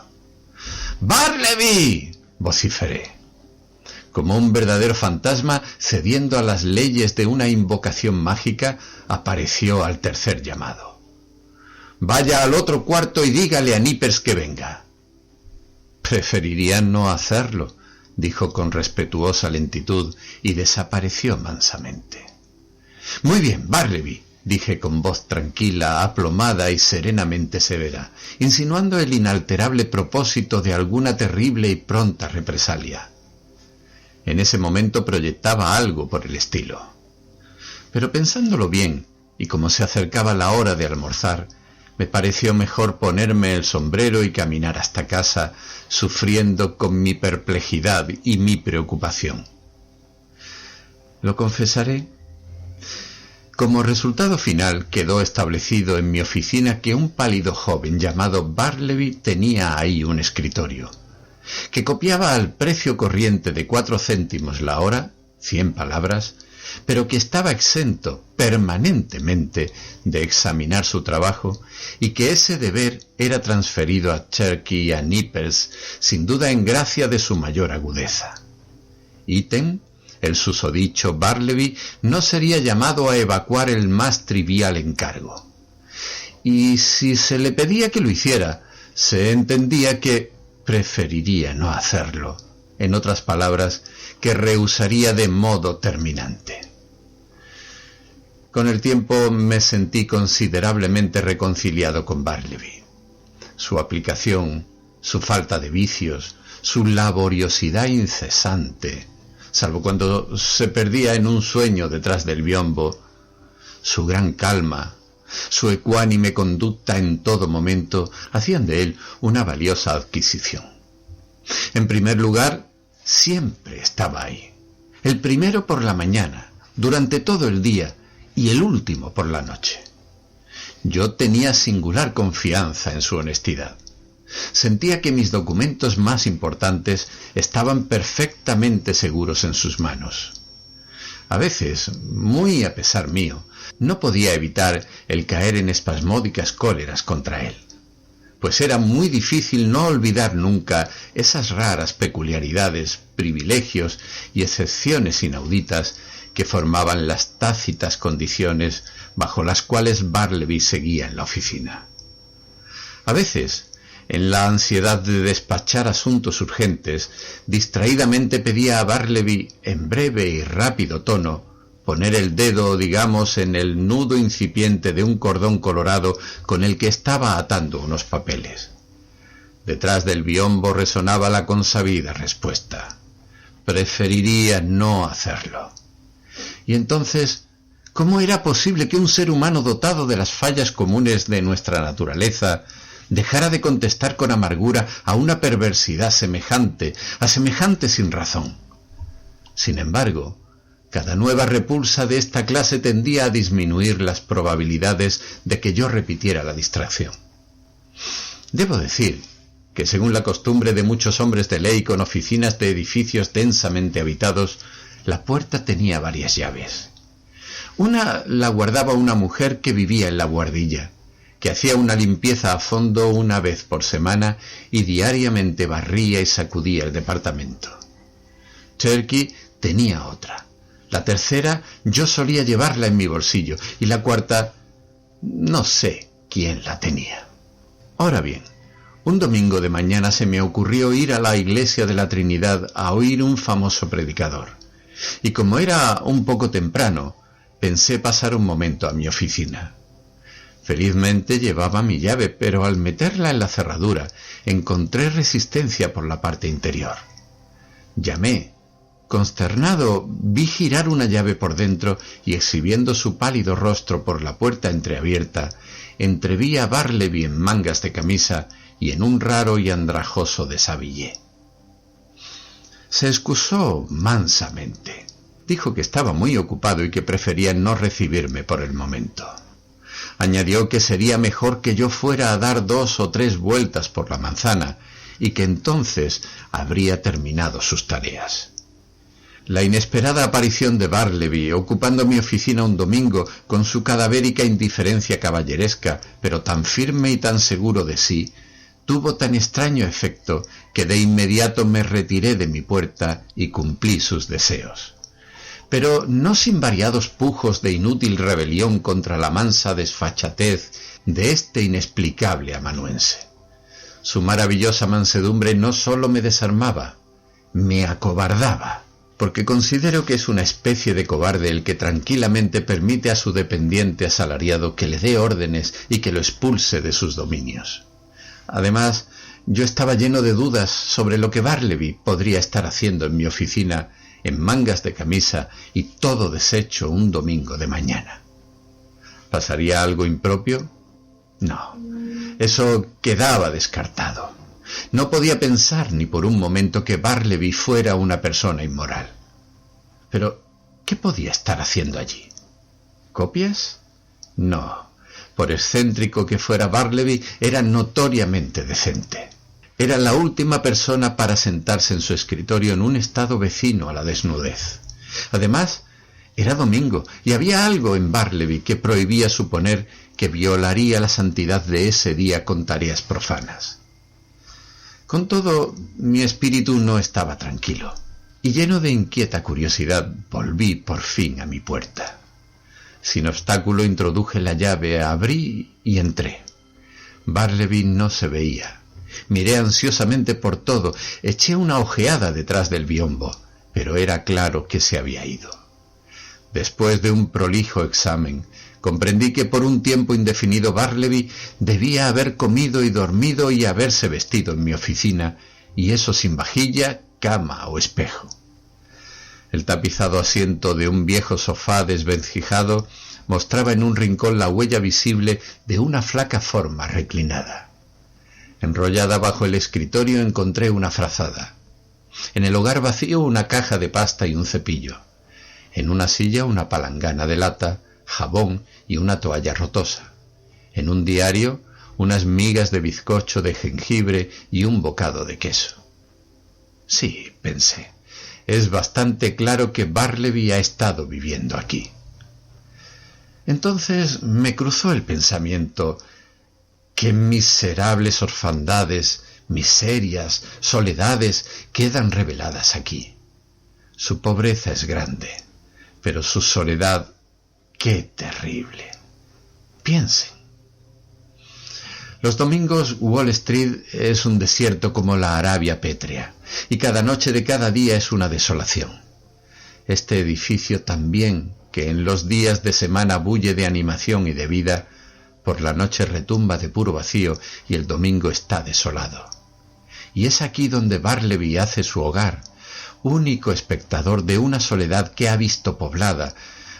¡Bartleby!, vociferé. Como un verdadero fantasma, cediendo a las leyes de una invocación mágica, apareció al tercer llamado. Vaya al otro cuarto y dígale a Nippers que venga. Preferiría no hacerlo, dijo con respetuosa lentitud y desapareció mansamente. Muy bien, Bartleby, dije con voz tranquila, aplomada y serenamente severa, insinuando el inalterable propósito de alguna terrible y pronta represalia. En ese momento proyectaba algo por el estilo. Pero pensándolo bien, y como se acercaba la hora de almorzar, me pareció mejor ponerme el sombrero y caminar hasta casa, sufriendo con mi perplejidad y mi preocupación. Lo confesaré. Como resultado final quedó establecido en mi oficina que un pálido joven llamado Bartleby tenía ahí un escritorio, que copiaba al precio corriente de 4 céntimos la hora, 100 palabras, pero que estaba exento permanentemente de examinar su trabajo y que ese deber era transferido a Turkey y a Nippers, sin duda en gracia de su mayor agudeza. Ítem, el susodicho Bartleby no sería llamado a evacuar el más trivial encargo. Y si se le pedía que lo hiciera, se entendía que preferiría no hacerlo. En otras palabras, que rehusaría de modo terminante. Con el tiempo me sentí considerablemente reconciliado con Bartleby. Su aplicación, su falta de vicios, su laboriosidad incesante, salvo cuando se perdía en un sueño detrás del biombo, su gran calma, su ecuánime conducta en todo momento, hacían de él una valiosa adquisición. En primer lugar, siempre estaba ahí. El primero por la mañana, durante todo el día, y el último por la noche. Yo tenía singular confianza en su honestidad. Sentía que mis documentos más importantes estaban perfectamente seguros en sus manos. A veces, muy a pesar mío, no podía evitar el caer en espasmódicas cóleras contra él, pues era muy difícil no olvidar nunca esas raras peculiaridades, privilegios y excepciones inauditas que formaban las tácitas condiciones bajo las cuales Bartleby seguía en la oficina. A veces, en la ansiedad de despachar asuntos urgentes, distraídamente pedía a Bartleby, en breve y rápido tono, poner el dedo, digamos, en el nudo incipiente de un cordón colorado con el que estaba atando unos papeles. Detrás del biombo resonaba la consabida respuesta: preferiría no hacerlo. Y entonces, ¿cómo era posible que un ser humano dotado de las fallas comunes de nuestra naturaleza dejara de contestar con amargura a una perversidad semejante, a semejante sin razón? Sin embargo, cada nueva repulsa de esta clase tendía a disminuir las probabilidades de que yo repitiera la distracción. Debo decir que, según la costumbre de muchos hombres de ley con oficinas de edificios densamente habitados, la puerta tenía varias llaves. Una la guardaba una mujer que vivía en la buhardilla, que hacía una limpieza a fondo una vez por semana y diariamente barría y sacudía el departamento. Turkey tenía otra. La tercera yo solía llevarla en mi bolsillo y la cuarta no sé quién la tenía. Ahora bien, un domingo de mañana se me ocurrió ir a la iglesia de la Trinidad a oír un famoso predicador, y como era un poco temprano, pensé pasar un momento a mi oficina. Felizmente llevaba mi llave, pero al meterla en la cerradura encontré resistencia por la parte interior. Llamé. Consternado, vi girar una llave por dentro y, exhibiendo su pálido rostro por la puerta entreabierta, entreví a Bartleby en mangas de camisa y en un raro y andrajoso desabillé. Se excusó mansamente. Dijo que estaba muy ocupado y que prefería no recibirme por el momento. Añadió que sería mejor que yo fuera a dar 2 o 3 vueltas por la manzana y que entonces habría terminado sus tareas. La inesperada aparición de Bartleby, ocupando mi oficina un domingo con su cadavérica indiferencia caballeresca, pero tan firme y tan seguro de sí, tuvo tan extraño efecto que de inmediato me retiré de mi puerta y cumplí sus deseos. Pero no sin variados pujos de inútil rebelión contra la mansa desfachatez de este inexplicable amanuense. Su maravillosa mansedumbre no sólo me desarmaba, me acobardaba, porque considero que es una especie de cobarde el que tranquilamente permite a su dependiente asalariado que le dé órdenes y que lo expulse de sus dominios. Además, yo estaba lleno de dudas sobre lo que Bartleby podría estar haciendo en mi oficina en mangas de camisa y todo deshecho un domingo de mañana. ¿Pasaría algo impropio? No, eso quedaba descartado. No podía pensar ni por un momento que Bartleby fuera una persona inmoral. Pero, ¿qué podía estar haciendo allí? ¿Copias? No, por excéntrico que fuera Bartleby, era notoriamente decente. Era la última persona para sentarse en su escritorio en un estado vecino a la desnudez. Además, era domingo y había algo en Bartleby que prohibía suponer que violaría la santidad de ese día con tareas profanas. Con todo, mi espíritu no estaba tranquilo, y lleno de inquieta curiosidad volví por fin a mi puerta. Sin obstáculo introduje la llave, abrí y entré. Bartleby no se veía. Miré ansiosamente por todo, eché una ojeada detrás del biombo, pero era claro que se había ido. Después de un prolijo examen, comprendí que por un tiempo indefinido Bartleby debía haber comido y dormido y haberse vestido en mi oficina, y eso sin vajilla, cama o espejo. El tapizado asiento de un viejo sofá desvencijado mostraba en un rincón la huella visible de una flaca forma reclinada. Enrollada bajo el escritorio encontré una frazada. En el hogar vacío una caja de pasta y un cepillo. En una silla una palangana de lata, jabón y una toalla rotosa. En un diario unas migas de bizcocho de jengibre y un bocado de queso. Sí, pensé, es bastante claro que Bartleby ha estado viviendo aquí. Entonces me cruzó el pensamiento: qué miserables orfandades, miserias, soledades quedan reveladas aquí. Su pobreza es grande, pero su soledad, qué terrible. Piensen. Los domingos Wall Street es un desierto como la Arabia pétrea, y cada noche de cada día es una desolación. Este edificio también, que en los días de semana bulle de animación y de vida, por la noche retumba de puro vacío y el domingo está desolado. Y es aquí donde Bartleby hace su hogar, único espectador de una soledad que ha visto poblada,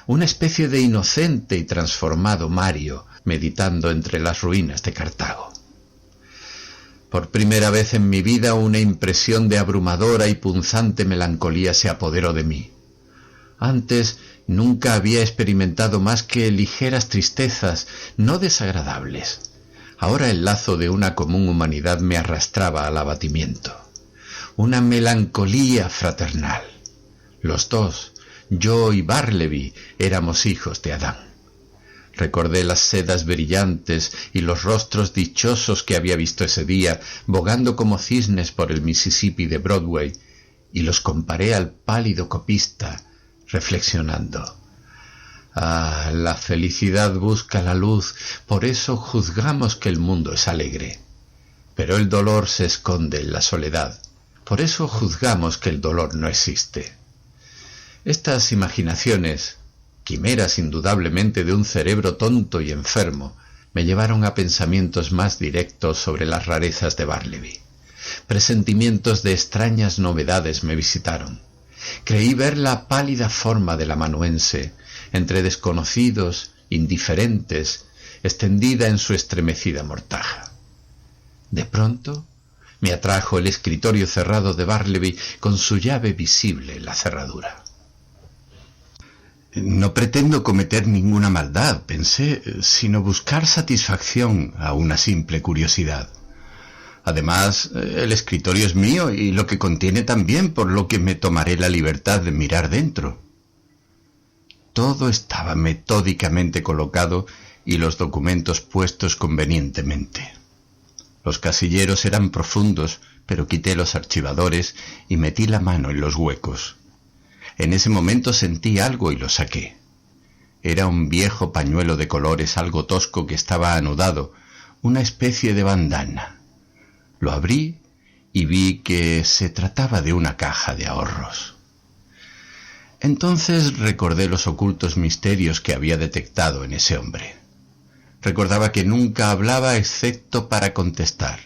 una especie de inocente y transformado Mario, meditando entre las ruinas de Cartago. Por primera vez en mi vida una impresión de abrumadora y punzante melancolía se apoderó de mí. Antes nunca había experimentado más que ligeras tristezas, no desagradables. Ahora el lazo de una común humanidad me arrastraba al abatimiento. Una melancolía fraternal. Los dos, yo y Bartleby, éramos hijos de Adán. Recordé las sedas brillantes y los rostros dichosos que había visto ese día, bogando como cisnes por el Mississippi de Broadway, y los comparé al pálido copista, reflexionando. Ah, la felicidad busca la luz, por eso juzgamos que el mundo es alegre. Pero el dolor se esconde en la soledad, por eso juzgamos que el dolor no existe. Estas imaginaciones, quimeras indudablemente de un cerebro tonto y enfermo, me llevaron a pensamientos más directos sobre las rarezas de Bartleby. Presentimientos de extrañas novedades me visitaron. Creí ver la pálida forma del amanuense, entre desconocidos, indiferentes, extendida en su estremecida mortaja. De pronto me atrajo el escritorio cerrado de Bartleby con su llave visible en la cerradura. No pretendo cometer ninguna maldad, pensé, sino buscar satisfacción a una simple curiosidad. Además, el escritorio es mío y lo que contiene también, por lo que me tomaré la libertad de mirar dentro. Todo estaba metódicamente colocado y los documentos puestos convenientemente. Los casilleros eran profundos, pero quité los archivadores y metí la mano en los huecos. En ese momento sentí algo y lo saqué. Era un viejo pañuelo de colores algo tosco que estaba anudado, una especie de bandana. Lo abrí y vi que se trataba de una caja de ahorros. Entonces recordé los ocultos misterios que había detectado en ese hombre. Recordaba que nunca hablaba excepto para contestar,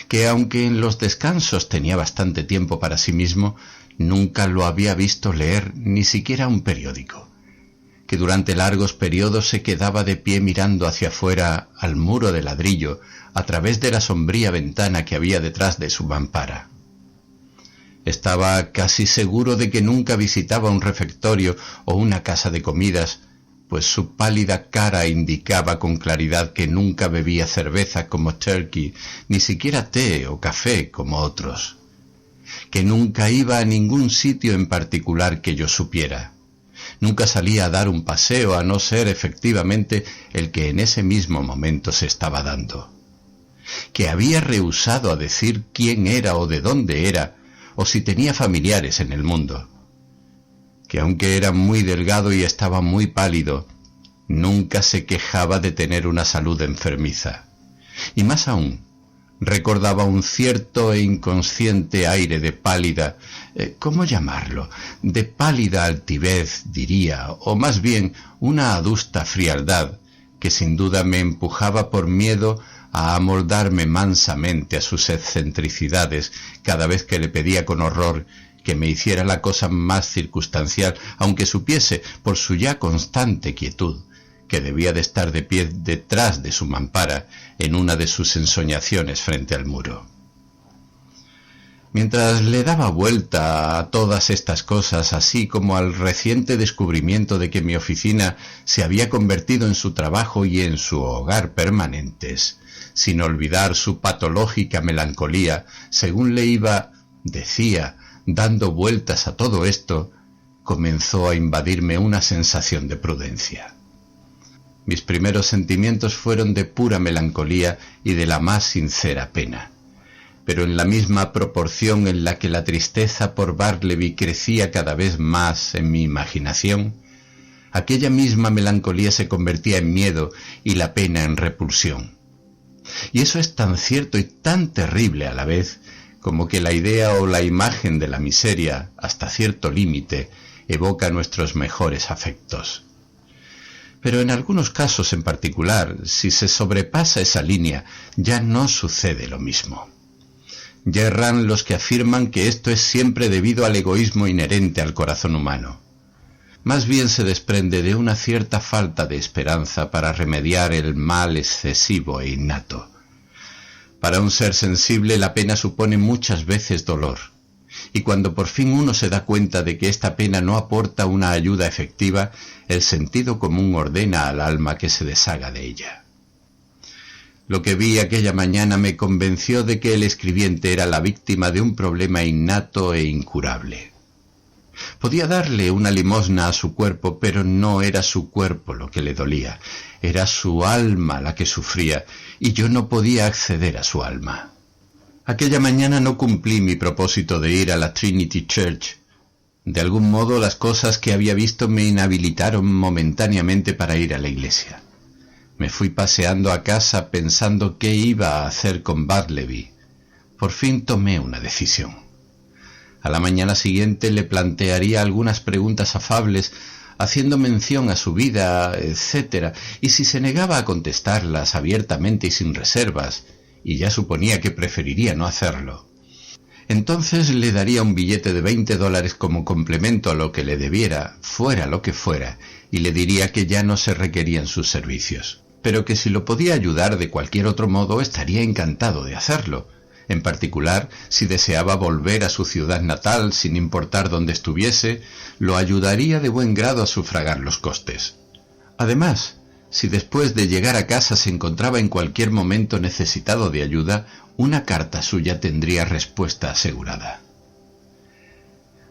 que aunque en los descansos tenía bastante tiempo para sí mismo, nunca lo había visto leer ni siquiera un periódico, que durante largos periodos se quedaba de pie mirando hacia afuera al muro de ladrillo a través de la sombría ventana que había detrás de su mampara. Estaba casi seguro de que nunca visitaba un refectorio o una casa de comidas, pues su pálida cara indicaba con claridad que nunca bebía cerveza como Turkey, ni siquiera té o café como otros, que nunca iba a ningún sitio en particular que yo supiera. Nunca salía a dar un paseo a no ser efectivamente el que en ese mismo momento se estaba dando. Que había rehusado a decir quién era o de dónde era, o si tenía familiares en el mundo. Que aunque era muy delgado y estaba muy pálido, nunca se quejaba de tener una salud enfermiza. Y más aún, recordaba un cierto e inconsciente aire de pálida, ¿cómo llamarlo?, de pálida altivez, diría, o más bien una adusta frialdad, que sin duda me empujaba por miedo a amoldarme mansamente a sus excentricidades cada vez que le pedía con horror que me hiciera la cosa más circunstancial, aunque supiese, por su ya constante quietud, que debía de estar de pie detrás de su mampara en una de sus ensoñaciones frente al muro. Mientras le daba vuelta a todas estas cosas, así como al reciente descubrimiento de que mi oficina se había convertido en su trabajo y en su hogar permanentes, sin olvidar su patológica melancolía, según le decía, dando vueltas a todo esto, comenzó a invadirme una sensación de prudencia. Mis primeros sentimientos fueron de pura melancolía y de la más sincera pena, pero en la misma proporción en la que la tristeza por Bartleby crecía cada vez más en mi imaginación, aquella misma melancolía se convertía en miedo y la pena en repulsión. Y eso es tan cierto y tan terrible a la vez, como que la idea o la imagen de la miseria, hasta cierto límite, evoca nuestros mejores afectos. Pero en algunos casos en particular, si se sobrepasa esa línea, ya no sucede lo mismo. Yerran los que afirman que esto es siempre debido al egoísmo inherente al corazón humano. Más bien se desprende de una cierta falta de esperanza para remediar el mal excesivo e innato. Para un ser sensible la pena supone muchas veces dolor, y cuando por fin uno se da cuenta de que esta pena no aporta una ayuda efectiva, el sentido común ordena al alma que se deshaga de ella. Lo que vi aquella mañana me convenció de que el escribiente era la víctima de un problema innato e incurable. Podía darle una limosna a su cuerpo, pero no era su cuerpo lo que le dolía, era su alma la que sufría, y yo no podía acceder a su alma. Aquella mañana no cumplí mi propósito de ir a la Trinity Church. De algún modo las cosas que había visto me inhabilitaron momentáneamente para ir a la iglesia. Me fui paseando a casa pensando qué iba a hacer con Bartleby. Por fin tomé una decisión. A la mañana siguiente le plantearía algunas preguntas afables, haciendo mención a su vida, etc., y si se negaba a contestarlas abiertamente y sin reservas, y ya suponía que preferiría no hacerlo, entonces le daría un billete de $20 como complemento a lo que le debiera, fuera lo que fuera, y le diría que ya no se requerían sus servicios, pero que si lo podía ayudar de cualquier otro modo estaría encantado de hacerlo, en particular si deseaba volver a su ciudad natal sin importar dónde estuviese, lo ayudaría de buen grado a sufragar los costes. Además, si después de llegar a casa se encontraba en cualquier momento necesitado de ayuda, una carta suya tendría respuesta asegurada.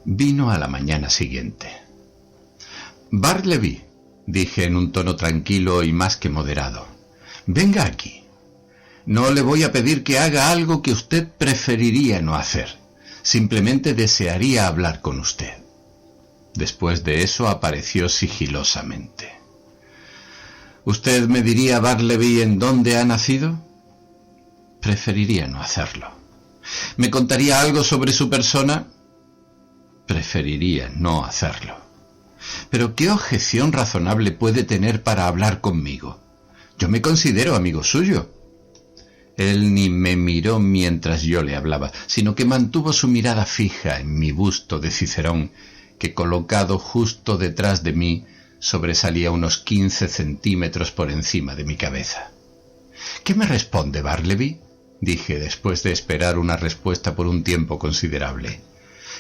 Vino a la mañana siguiente. «Bartleby», dije en un tono tranquilo y más que moderado, «venga aquí. No le voy a pedir que haga algo que usted preferiría no hacer. Simplemente desearía hablar con usted». Después de eso apareció sigilosamente. «¿Usted me diría, Bartleby, en dónde ha nacido?» Preferiría no hacerlo. «¿Me contaría algo sobre su persona?» Preferiría no hacerlo. «Pero ¿qué objeción razonable puede tener para hablar conmigo? Yo me considero amigo suyo». Él ni me miró mientras yo le hablaba, sino que mantuvo su mirada fija en mi busto de Cicerón, que colocado justo detrás de mí, sobresalía unos 15 centímetros por encima de mi cabeza. «¿Qué me responde, Bartleby?», dije después de esperar una respuesta por un tiempo considerable.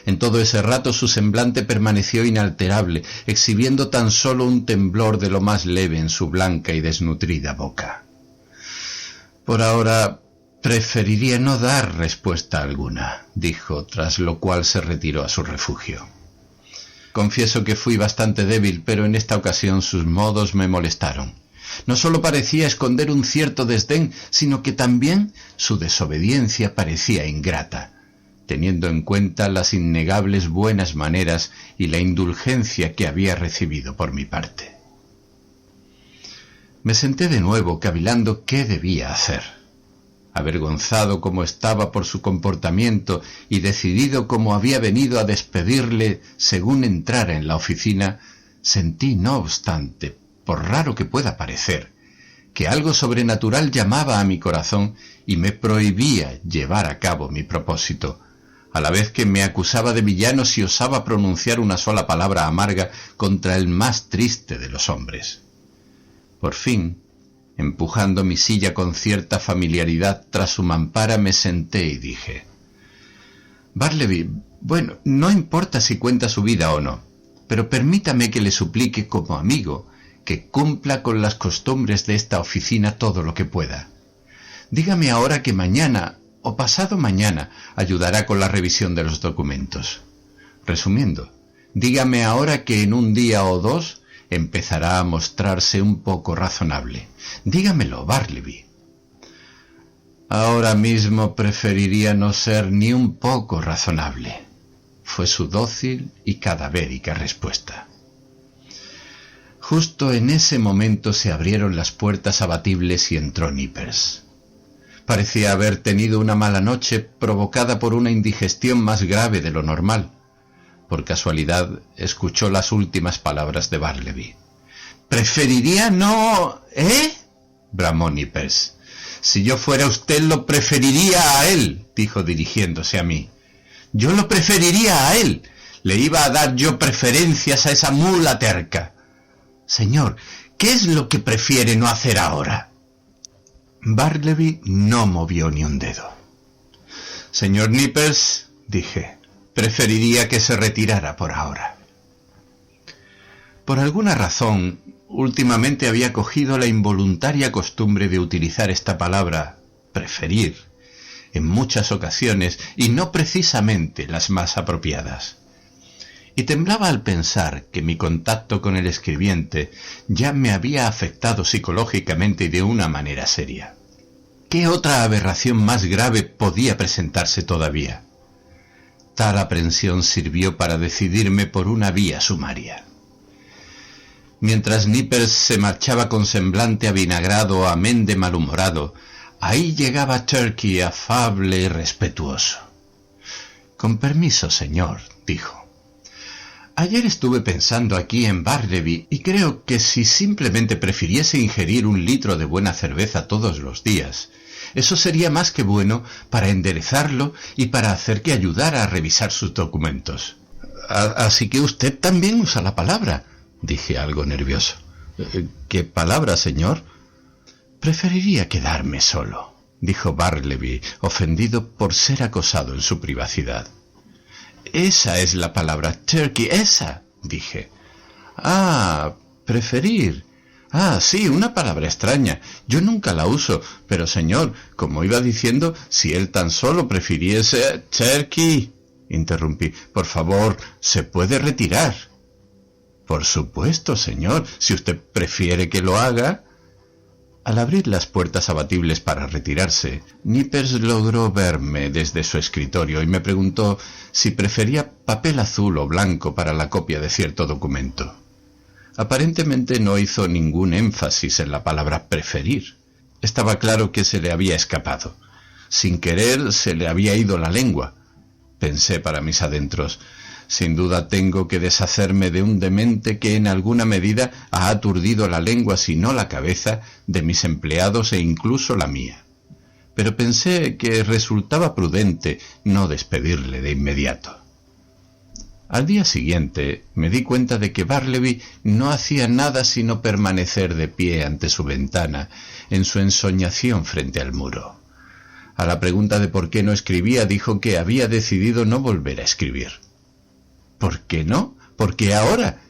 En todo ese rato su semblante permaneció inalterable, exhibiendo tan solo un temblor de lo más leve en su blanca y desnutrida boca. «Por ahora preferiría no dar respuesta alguna», dijo, tras lo cual se retiró a su refugio. Confieso que fui bastante débil, pero en esta ocasión sus modos me molestaron. No solo parecía esconder un cierto desdén, sino que también su desobediencia parecía ingrata, teniendo en cuenta las innegables buenas maneras y la indulgencia que había recibido por mi parte. Me senté de nuevo cavilando qué debía hacer. Avergonzado como estaba por su comportamiento y decidido como había venido a despedirle según entrara en la oficina, sentí, no obstante, por raro que pueda parecer, que algo sobrenatural llamaba a mi corazón y me prohibía llevar a cabo mi propósito, a la vez que me acusaba de villano si osaba pronunciar una sola palabra amarga contra el más triste de los hombres. Por fin, empujando mi silla con cierta familiaridad tras su mampara, me senté y dije: «Bartleby, bueno, no importa si cuenta su vida o no, pero permítame que le suplique como amigo que cumpla con las costumbres de esta oficina todo lo que pueda. dígame ahora que mañana o pasado mañana ayudará con la revisión de los documentos. Resumiendo, dígame ahora que en un día o dos empezará a mostrarse un poco razonable. Dígamelo, Bartleby. Ahora mismo preferiría no ser ni un poco razonable, fue su dócil y cadavérica respuesta. Justo en ese momento se abrieron las puertas abatibles y entró Nippers. Parecía haber tenido una mala noche provocada por una indigestión más grave de lo normal. Por casualidad escuchó las últimas palabras de Bartleby. «Preferiría no... ¿eh?», bramó Nippers. «Si yo fuera usted lo preferiría a él», dijo dirigiéndose a mí. «Yo lo preferiría a él. Le iba a dar yo preferencias a esa mula terca». «Señor, ¿qué es lo que prefiere no hacer ahora?». Bartleby no movió ni un dedo. «Señor Nippers», dije, «preferiría que se retirara por ahora». Por alguna razón, últimamente había cogido la involuntaria costumbre de utilizar esta palabra, preferir, en muchas ocasiones y no precisamente las más apropiadas. Y temblaba al pensar que mi contacto con el escribiente ya me había afectado psicológicamente y de una manera seria. ¿Qué otra aberración más grave podía presentarse todavía? Tal aprensión sirvió para decidirme por una vía sumaria. Mientras Nippers se marchaba con semblante avinagrado, amén de malhumorado, ahí llegaba Turkey afable y respetuoso. «Con permiso, señor», dijo. «Ayer estuve pensando aquí en Bartleby y creo que si simplemente prefiriese ingerir 1 litro de buena cerveza todos los días, eso sería más que bueno para enderezarlo y para hacer que ayudara a revisar sus documentos». «Así que usted también usa la palabra», dije algo nervioso. «¿Qué palabra, señor?» «Preferiría quedarme solo», dijo Bartleby, ofendido por ser acosado en su privacidad. «Esa es la palabra, Turkey, esa», dije. «Ah, preferir. Ah, sí, una palabra extraña. Yo nunca la uso, pero señor, como iba diciendo, si él tan solo prefiriese... Turkey», interrumpí, «por favor, ¿se puede retirar?» «Por supuesto, señor, si usted prefiere que lo haga». Al abrir las puertas abatibles para retirarse, Nippers logró verme desde su escritorio y me preguntó si prefería papel azul o blanco para la copia de cierto documento. Aparentemente no hizo ningún énfasis en la palabra preferir. Estaba claro que se le había escapado. Sin querer se le había ido la lengua. Pensé para mis adentros, sin duda tengo que deshacerme de un demente que en alguna medida ha aturdido la lengua, si no la cabeza, de mis empleados e incluso la mía. Pero pensé que resultaba prudente no despedirle de inmediato. Al día siguiente me di cuenta de que Bartleby no hacía nada sino permanecer de pie ante su ventana, en su ensoñación frente al muro. A la pregunta de por qué no escribía, dijo que había decidido no volver a escribir. «¿Por qué no? ¿Por qué ahora?»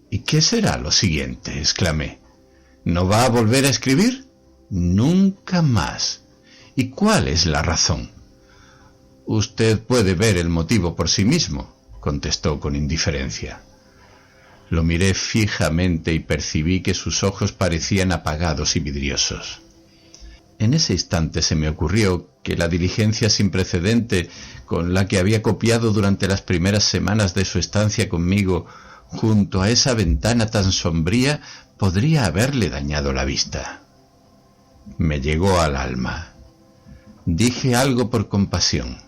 «¿Y qué será lo siguiente?», exclamé. «¿No va a volver a escribir?» «Nunca más». «¿Y cuál es la razón?» «Usted puede ver el motivo por sí mismo», contestó con indiferencia. Lo miré fijamente y percibí que sus ojos parecían apagados y vidriosos. En ese instante se me ocurrió que la diligencia sin precedente con la que había copiado durante las primeras semanas de su estancia conmigo junto a esa ventana tan sombría podría haberle dañado la vista. Me llegó al alma. Dije algo por compasión.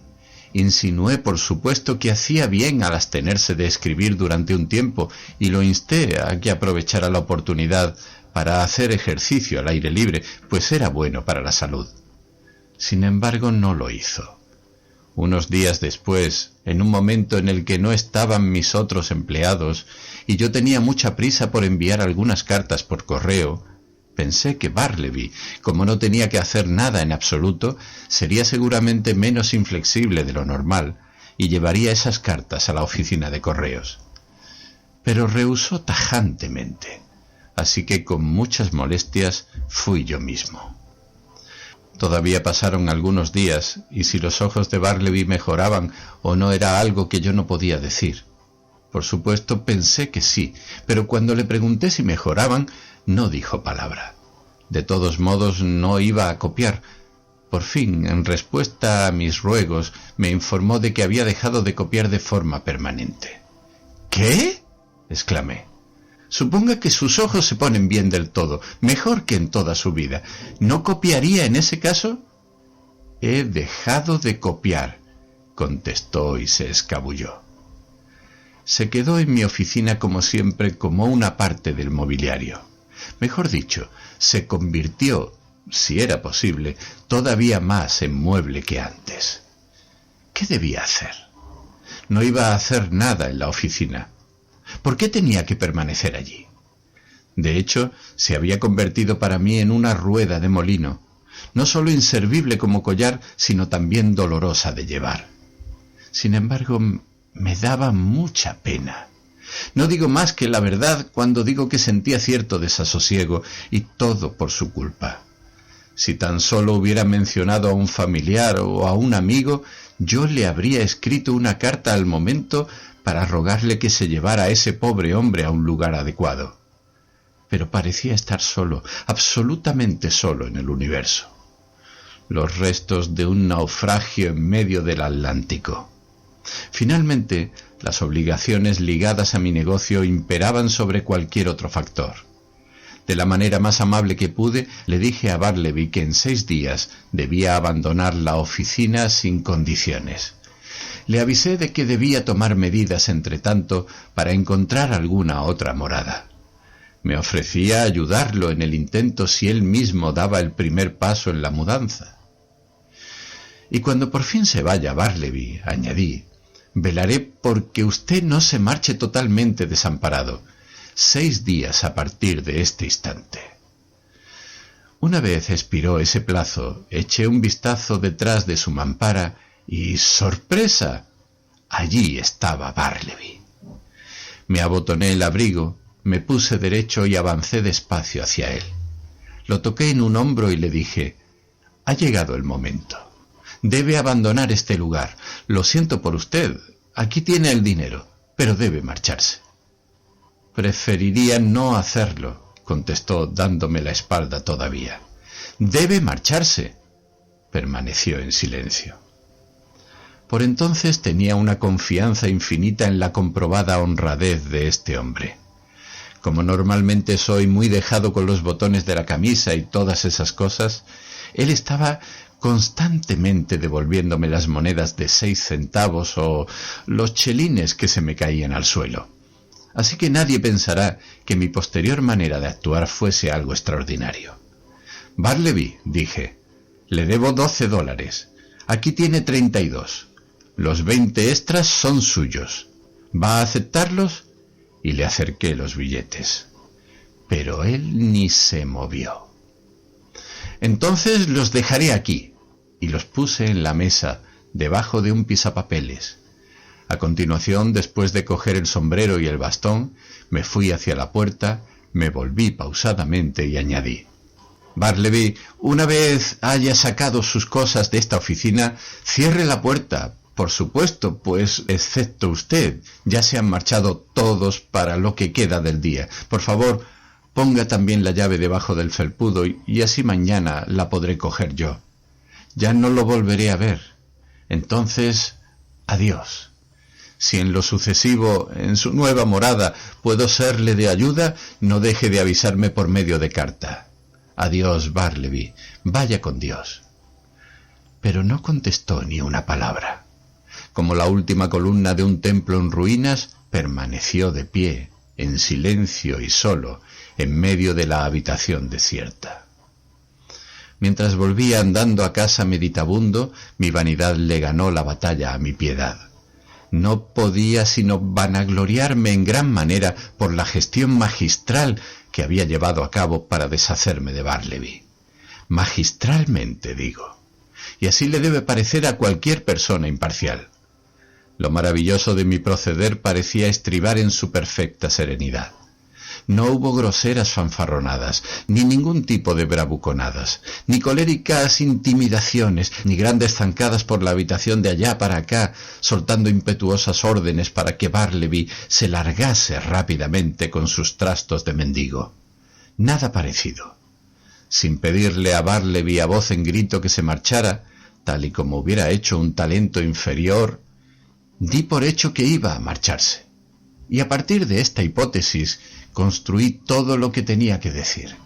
Insinué, por supuesto, que hacía bien al abstenerse de escribir durante un tiempo y lo insté a que aprovechara la oportunidad para hacer ejercicio al aire libre, pues era bueno para la salud. Sin embargo, no lo hizo. Unos días después, en un momento en el que no estaban mis otros empleados y yo tenía mucha prisa por enviar algunas cartas por correo, pensé que Bartleby, como no tenía que hacer nada en absoluto, sería seguramente menos inflexible de lo normal y llevaría esas cartas a la oficina de correos. Pero rehusó tajantemente, así que con muchas molestias fui yo mismo. Todavía pasaron algunos días, y si los ojos de Bartleby mejoraban o no era algo que yo no podía decir. Por supuesto pensé que sí, pero cuando le pregunté si mejoraban, no dijo palabra. De todos modos no iba a copiar. Por fin, en respuesta a mis ruegos, me informó de que había dejado de copiar de forma permanente. ¿Qué?, exclamé. Suponga que sus ojos se ponen bien del todo, mejor que en toda su vida. ¿No copiaría en ese caso? He dejado de copiar, contestó y se escabulló. Se quedó en mi oficina como siempre, como una parte del mobiliario. Mejor dicho, se convirtió, si era posible, todavía más en mueble que antes. ¿Qué debía hacer? No iba a hacer nada en la oficina. ¿Por qué tenía que permanecer allí? De hecho, se había convertido para mí en una rueda de molino, no solo inservible como collar, sino también dolorosa de llevar. Sin embargo, me daba mucha pena. No digo más que la verdad cuando digo que sentía cierto desasosiego, y todo por su culpa. Si tan solo hubiera mencionado a un familiar o a un amigo, yo le habría escrito una carta al momento para rogarle que se llevara a ese pobre hombre a un lugar adecuado. Pero parecía estar solo, absolutamente solo en el universo. Los restos de un naufragio en medio del Atlántico. Finalmente, las obligaciones ligadas a mi negocio imperaban sobre cualquier otro factor. De la manera más amable que pude, le dije a Bartleby que en 6 días debía abandonar la oficina sin condiciones. Le avisé de que debía tomar medidas entretanto para encontrar alguna otra morada. Me ofrecía ayudarlo en el intento si él mismo daba el primer paso en la mudanza. Y cuando por fin se vaya Bartleby, añadí, velaré porque usted no se marche totalmente desamparado. 6 días a partir de este instante. Una vez expiró ese plazo, eché un vistazo detrás de su mampara y ¡sorpresa! Allí estaba Bartleby. Me abotoné el abrigo, me puse derecho y avancé despacio hacia él. Lo toqué en un hombro y le dije, «Ha llegado el momento. Debe abandonar este lugar. Lo siento por usted. Aquí tiene el dinero, pero debe marcharse». «Preferiría no hacerlo», contestó dándome la espalda todavía. «Debe marcharse». Permaneció en silencio. Por entonces tenía una confianza infinita en la comprobada honradez de este hombre. Como normalmente soy muy dejado con los botones de la camisa y todas esas cosas, él estaba constantemente devolviéndome las monedas de 6 centavos o los chelines que se me caían al suelo. Así que nadie pensará que mi posterior manera de actuar fuese algo extraordinario. «Bartleby», dije, «le debo $12. Aquí tiene 32. Los 20 extras son suyos. ¿Va a aceptarlos?». Y le acerqué los billetes. Pero él ni se movió. «Entonces los dejaré aquí», y los puse en la mesa, debajo de un pisapapeles. A continuación, después de coger el sombrero y el bastón, me fui hacia la puerta, me volví pausadamente y añadí, «Bartleby, una vez haya sacado sus cosas de esta oficina, cierre la puerta, por supuesto, pues, excepto usted, ya se han marchado todos para lo que queda del día. Por favor, ponga también la llave debajo del felpudo y así mañana la podré coger yo. Ya no lo volveré a ver. Entonces, adiós. Si en lo sucesivo, en su nueva morada, puedo serle de ayuda, no deje de avisarme por medio de carta. Adiós, Bartleby. Vaya con Dios». Pero no contestó ni una palabra. Como la última columna de un templo en ruinas, permaneció de pie, en silencio y solo, en medio de la habitación desierta. Mientras volvía andando a casa meditabundo, mi vanidad le ganó la batalla a mi piedad. No podía sino vanagloriarme en gran manera por la gestión magistral que había llevado a cabo para deshacerme de Bartleby. Magistralmente, digo. Y así le debe parecer a cualquier persona imparcial. Lo maravilloso de mi proceder parecía estribar en su perfecta serenidad. No hubo groseras fanfarronadas, ni ningún tipo de bravuconadas, ni coléricas intimidaciones, ni grandes zancadas por la habitación de allá para acá, soltando impetuosas órdenes para que Bartleby se largase rápidamente con sus trastos de mendigo. Nada parecido. Sin pedirle a Bartleby a voz en grito que se marchara, tal y como hubiera hecho un talento inferior, di por hecho que iba a marcharse. Y a partir de esta hipótesis construí todo lo que tenía que decir.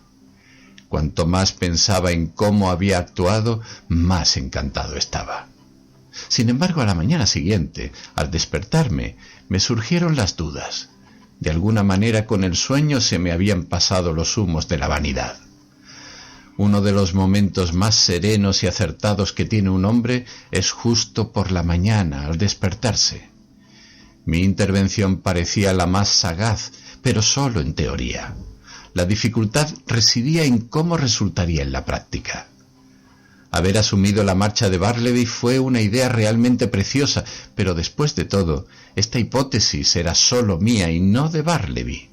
Cuanto más pensaba en cómo había actuado, más encantado estaba. Sin embargo, a la mañana siguiente, al despertarme, me surgieron las dudas. De alguna manera, con el sueño se me habían pasado los humos de la vanidad. Uno de los momentos más serenos y acertados que tiene un hombre es justo por la mañana, al despertarse. Mi intervención parecía la más sagaz, pero solo en teoría. La dificultad residía en cómo resultaría en la práctica. Haber asumido la marcha de Bartleby fue una idea realmente preciosa, pero después de todo, esta hipótesis era solo mía y no de Bartleby.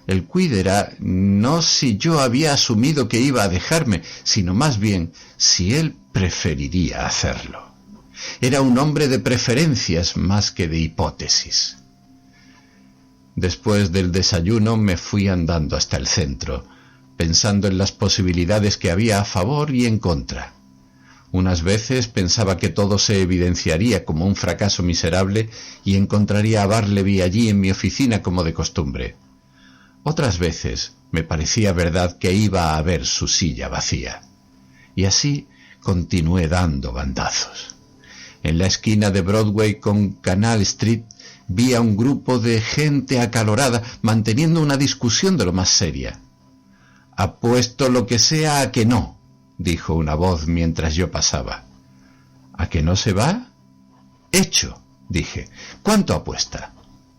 El quid era no si yo había asumido que iba a dejarme, sino más bien si él preferiría hacerlo. Era un hombre de preferencias más que de hipótesis. Después del desayuno me fui andando hasta el centro, pensando en las posibilidades que había a favor y en contra. Unas veces pensaba que todo se evidenciaría como un fracaso miserable y encontraría a Bartleby allí en mi oficina como de costumbre. Otras veces me parecía verdad que iba a ver su silla vacía. Y así continué dando bandazos. En la esquina de Broadway con Canal Street vi a un grupo de gente acalorada manteniendo una discusión de lo más seria. «Apuesto lo que sea a que no», dijo una voz mientras yo pasaba. «¿A que no se va?» «Hecho», dije. «¿Cuánto apuesta?»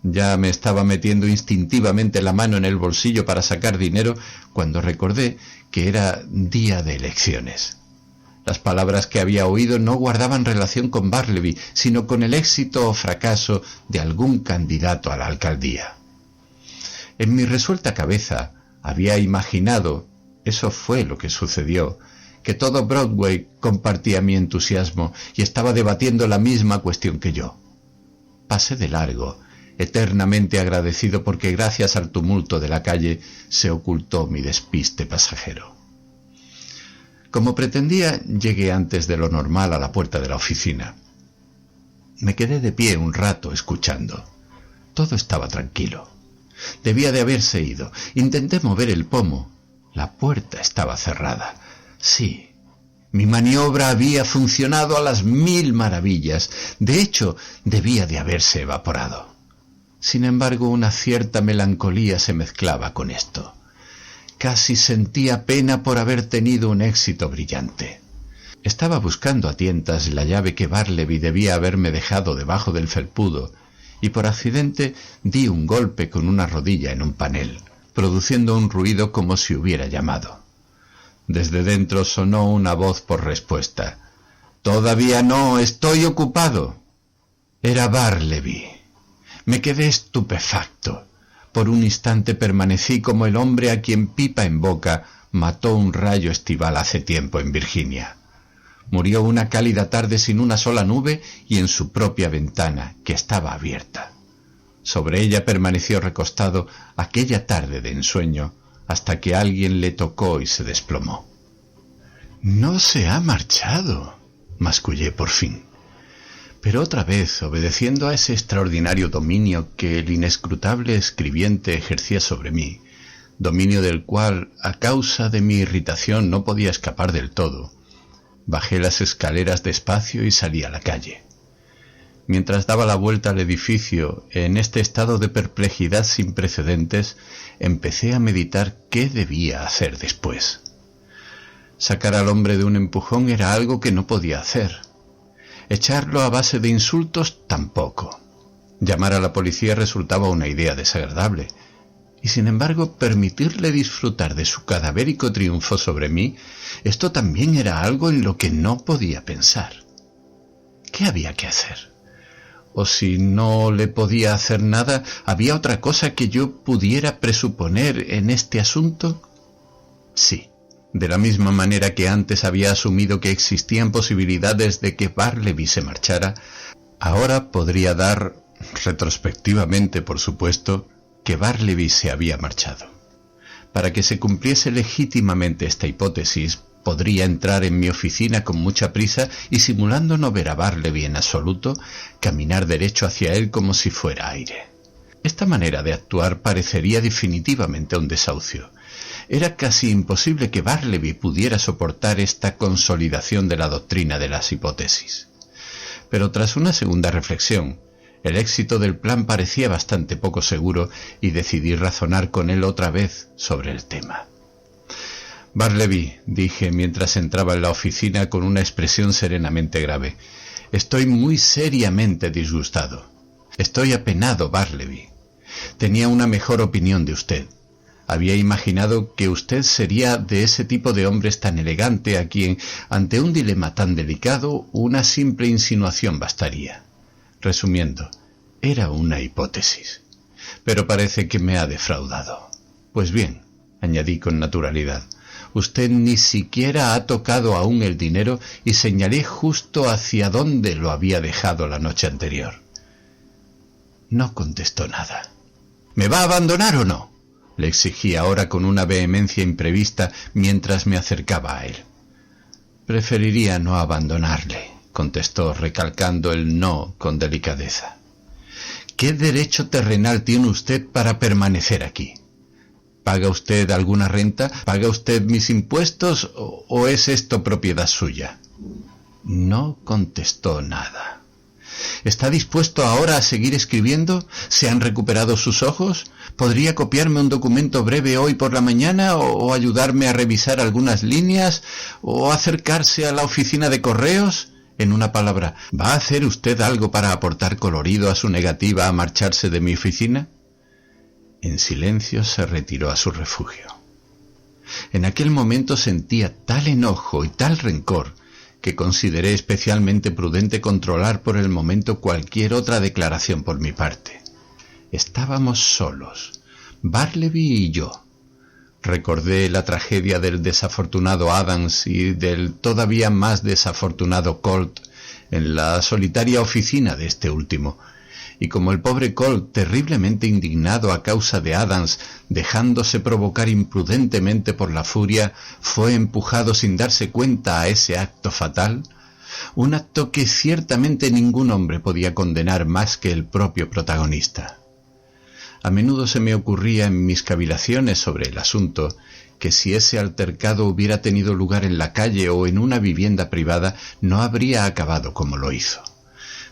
Ya me estaba metiendo instintivamente la mano en el bolsillo para sacar dinero cuando recordé que era día de elecciones. Las palabras que había oído no guardaban relación con Bartleby, sino con el éxito o fracaso de algún candidato a la alcaldía. En mi resuelta cabeza había imaginado, eso fue lo que sucedió, que todo Broadway compartía mi entusiasmo y estaba debatiendo la misma cuestión que yo. Pasé de largo, eternamente agradecido porque gracias al tumulto de la calle se ocultó mi despiste pasajero. Como pretendía, llegué antes de lo normal a la puerta de la oficina. Me quedé de pie un rato escuchando. Todo estaba tranquilo. Debía de haberse ido. Intenté mover el pomo. La puerta estaba cerrada. Sí, mi maniobra había funcionado a las 1000 maravillas. De hecho, debía de haberse evaporado. Sin embargo, una cierta melancolía se mezclaba con esto. Casi sentía pena por haber tenido un éxito brillante. Estaba buscando a tientas la llave que Bartleby debía haberme dejado debajo del felpudo, y por accidente di un golpe con una rodilla en un panel, produciendo un ruido como si hubiera llamado. Desde dentro sonó una voz por respuesta. «Todavía no, estoy ocupado». Era Bartleby. Me quedé estupefacto. Por un instante permanecí como el hombre a quien pipa en boca mató un rayo estival hace tiempo en Virginia. Murió una cálida tarde sin una sola nube y en su propia ventana, que estaba abierta. Sobre ella permaneció recostado aquella tarde de ensueño hasta que alguien le tocó y se desplomó. «No se ha marchado», mascullé por fin. Pero otra vez, obedeciendo a ese extraordinario dominio que el inescrutable escribiente ejercía sobre mí, dominio del cual, a causa de mi irritación, no podía escapar del todo, bajé las escaleras despacio y salí a la calle. Mientras daba la vuelta al edificio, en este estado de perplejidad sin precedentes, empecé a meditar qué debía hacer después. Sacar al hombre de un empujón era algo que no podía hacer. Echarlo a base de insultos tampoco. Llamar a la policía resultaba una idea desagradable, y sin embargo permitirle disfrutar de su cadavérico triunfo sobre mí, esto también era algo en lo que no podía pensar. ¿Qué había que hacer? O si no le podía hacer nada, ¿había otra cosa que yo pudiera presuponer en este asunto? Sí, de la misma manera que antes había asumido que existían posibilidades de que Bartleby se marchara, ahora podría dar, retrospectivamente por supuesto, que Bartleby se había marchado. Para que se cumpliese legítimamente esta hipótesis, podría entrar en mi oficina con mucha prisa y, simulando no ver a Bartleby en absoluto, caminar derecho hacia él como si fuera aire. Esta manera de actuar parecería definitivamente un desahucio. Era casi imposible que Bartleby pudiera soportar esta consolidación de la doctrina de las hipótesis. Pero tras una segunda reflexión, el éxito del plan parecía bastante poco seguro y decidí razonar con él otra vez sobre el tema. «Bartleby», dije mientras entraba en la oficina con una expresión serenamente grave, «estoy muy seriamente disgustado. Estoy apenado, Bartleby. Tenía una mejor opinión de usted. Había imaginado que usted sería de ese tipo de hombres tan elegante a quien, ante un dilema tan delicado, una simple insinuación bastaría. Resumiendo, era una hipótesis. Pero parece que me ha defraudado. Pues bien», añadí con naturalidad, «usted ni siquiera ha tocado aún el dinero y señalé justo hacia dónde lo había dejado la noche anterior». No contestó nada. «¿Me va a abandonar o no?», le exigí ahora con una vehemencia imprevista mientras me acercaba a él. «Preferiría no abandonarle», contestó recalcando el no con delicadeza. «¿Qué derecho terrenal tiene usted para permanecer aquí? ¿Paga usted alguna renta? ¿Paga usted mis impuestos o es esto propiedad suya?». No contestó nada. «¿Está dispuesto ahora a seguir escribiendo? ¿Se han recuperado sus ojos? ¿Podría copiarme un documento breve hoy por la mañana o ayudarme a revisar algunas líneas o acercarse a la oficina de correos? En una palabra, ¿va a hacer usted algo para aportar colorido a su negativa a marcharse de mi oficina?». En silencio se retiró a su refugio. En aquel momento sentía tal enojo y tal rencor que consideré especialmente prudente controlar por el momento cualquier otra declaración por mi parte. Estábamos solos, Bartleby y yo. Recordé la tragedia del desafortunado Adams y del todavía más desafortunado Colt en la solitaria oficina de este último, y como el pobre Colt, terriblemente indignado a causa de Adams, dejándose provocar imprudentemente por la furia, fue empujado sin darse cuenta a ese acto fatal, un acto que ciertamente ningún hombre podía condenar más que el propio protagonista. A menudo se me ocurría en mis cavilaciones sobre el asunto que si ese altercado hubiera tenido lugar en la calle o en una vivienda privada, no habría acabado como lo hizo.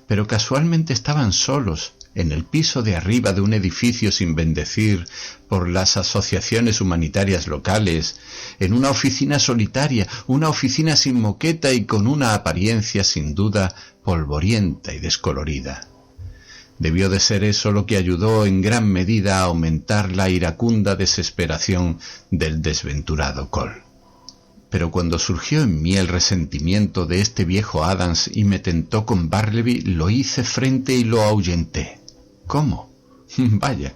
Pero casualmente estaban solos, en el piso de arriba de un edificio sin bendecir por las asociaciones humanitarias locales, en una oficina solitaria, una oficina sin moqueta y con una apariencia sin duda polvorienta y descolorida. Debió de ser eso lo que ayudó en gran medida a aumentar la iracunda desesperación del desventurado Cole. Pero cuando surgió en mí el resentimiento de este viejo Adams y me tentó con Bartleby, lo hice frente y lo ahuyenté. ¿Cómo? Vaya,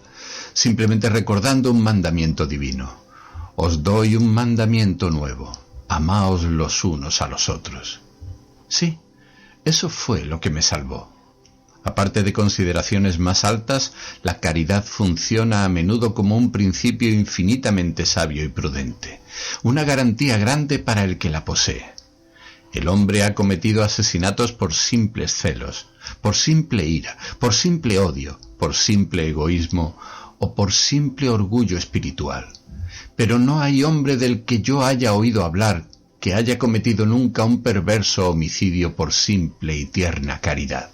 simplemente recordando un mandamiento divino. «Os doy un mandamiento nuevo, amaos los unos a los otros». Sí, eso fue lo que me salvó. Aparte de consideraciones más altas, la caridad funciona a menudo como un principio infinitamente sabio y prudente, una garantía grande para el que la posee. El hombre ha cometido asesinatos por simples celos, por simple ira, por simple odio, por simple egoísmo o por simple orgullo espiritual. Pero no hay hombre del que yo haya oído hablar que haya cometido nunca un perverso homicidio por simple y tierna caridad.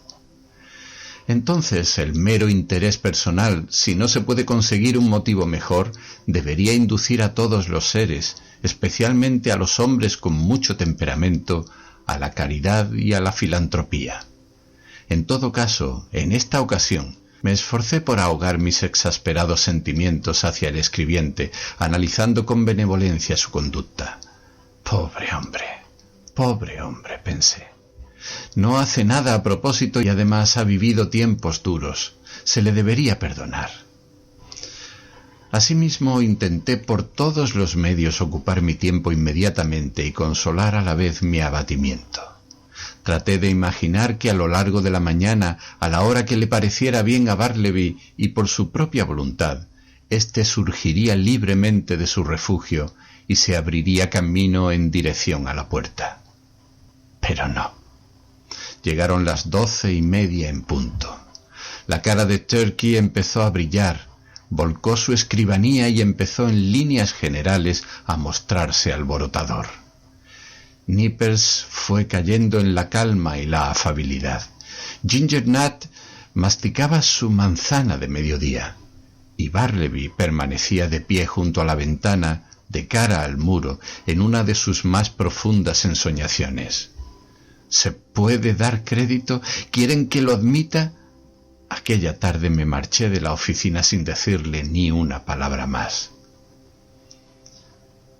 Entonces el mero interés personal, si no se puede conseguir un motivo mejor, debería inducir a todos los seres, especialmente a los hombres con mucho temperamento, a la caridad y a la filantropía. En todo caso, en esta ocasión, me esforcé por ahogar mis exasperados sentimientos hacia el escribiente, analizando con benevolencia su conducta. Pobre hombre, pensé. No hace nada a propósito y además ha vivido tiempos duros. Se le debería perdonar. Asimismo, intenté por todos los medios ocupar mi tiempo inmediatamente y consolar a la vez mi abatimiento. Traté de imaginar que a lo largo de la mañana, a la hora que le pareciera bien a Bartleby y por su propia voluntad, éste surgiría libremente de su refugio y se abriría camino en dirección a la puerta. Pero no. Llegaron las 12:30 en punto. La cara de Turkey empezó a brillar, volcó su escribanía y empezó en líneas generales a mostrarse alborotador. Nippers fue cayendo en la calma y la afabilidad. Ginger Nut masticaba su manzana de mediodía, y Bartleby permanecía de pie junto a la ventana, de cara al muro, en una de sus más profundas ensoñaciones. ¿Se puede dar crédito? ¿Quieren que lo admita? Aquella tarde me marché de la oficina sin decirle ni una palabra más.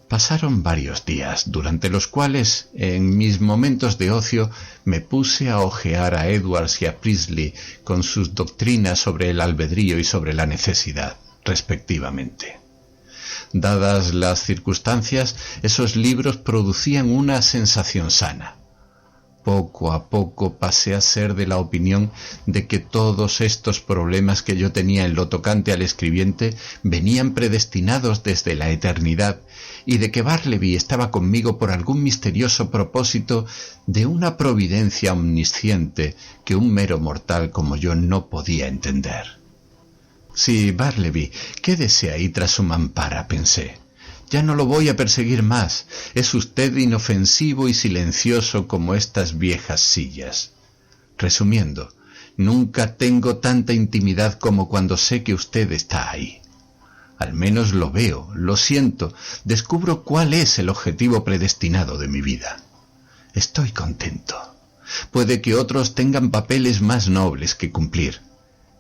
Pasaron varios días, durante los cuales, en mis momentos de ocio, me puse a hojear a Edwards y a Priestley con sus doctrinas sobre el albedrío y sobre la necesidad, respectivamente. Dadas las circunstancias, esos libros producían una sensación sana. Poco a poco pasé a ser de la opinión de que todos estos problemas que yo tenía en lo tocante al escribiente venían predestinados desde la eternidad y de que Bartleby estaba conmigo por algún misterioso propósito de una providencia omnisciente que un mero mortal como yo no podía entender. Sí, Bartleby, quédese ahí tras su mampara, pensé. Ya no lo voy a perseguir más. Es usted inofensivo y silencioso como estas viejas sillas. Resumiendo, nunca tengo tanta intimidad como cuando sé que usted está ahí. Al menos lo veo, lo siento, descubro cuál es el objetivo predestinado de mi vida. Estoy contento. Puede que otros tengan papeles más nobles que cumplir.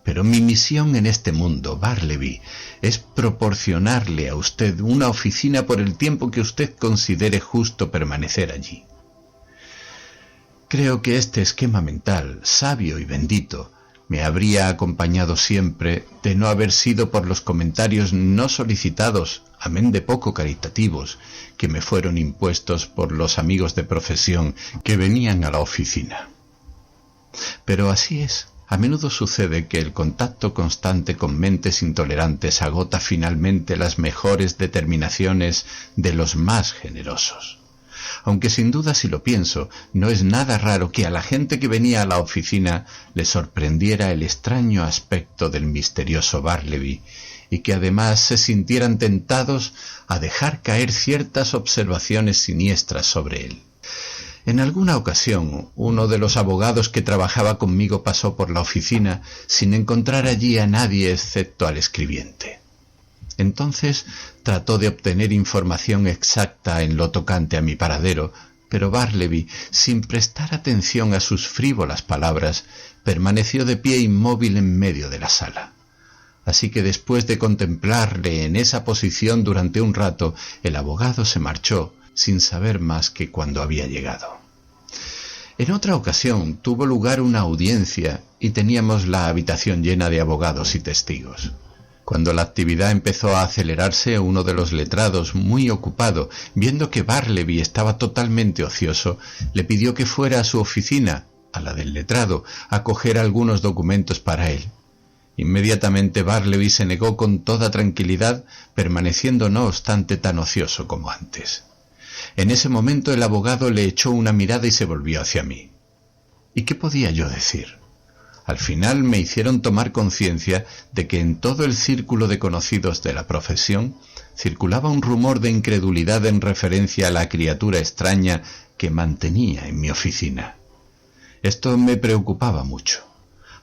Pero mi misión en este mundo, Bartleby, es proporcionarle a usted una oficina por el tiempo que usted considere justo permanecer allí. Creo que este esquema mental, sabio y bendito, me habría acompañado siempre de no haber sido por los comentarios no solicitados, amén de poco caritativos, que me fueron impuestos por los amigos de profesión que venían a la oficina. Pero así es. A menudo sucede que el contacto constante con mentes intolerantes agota finalmente las mejores determinaciones de los más generosos. Aunque sin duda, si lo pienso, no es nada raro que a la gente que venía a la oficina le sorprendiera el extraño aspecto del misterioso Bartleby y que además se sintieran tentados a dejar caer ciertas observaciones siniestras sobre él. En alguna ocasión, uno de los abogados que trabajaba conmigo pasó por la oficina sin encontrar allí a nadie excepto al escribiente. Entonces trató de obtener información exacta en lo tocante a mi paradero, pero Bartleby, sin prestar atención a sus frívolas palabras, permaneció de pie inmóvil en medio de la sala. Así que después de contemplarle en esa posición durante un rato, el abogado se marchó, sin saber más que cuándo había llegado. En otra ocasión tuvo lugar una audiencia y teníamos la habitación llena de abogados y testigos. Cuando la actividad empezó a acelerarse, uno de los letrados, muy ocupado, viendo que Bartleby estaba totalmente ocioso, le pidió que fuera a su oficina, a la del letrado, a coger algunos documentos para él. Inmediatamente Bartleby se negó con toda tranquilidad, permaneciendo no obstante tan ocioso como antes. En ese momento el abogado le echó una mirada y se volvió hacia mí. ¿Y qué podía yo decir? Al final me hicieron tomar conciencia de que en todo el círculo de conocidos de la profesión circulaba un rumor de incredulidad en referencia a la criatura extraña que mantenía en mi oficina. Esto me preocupaba mucho.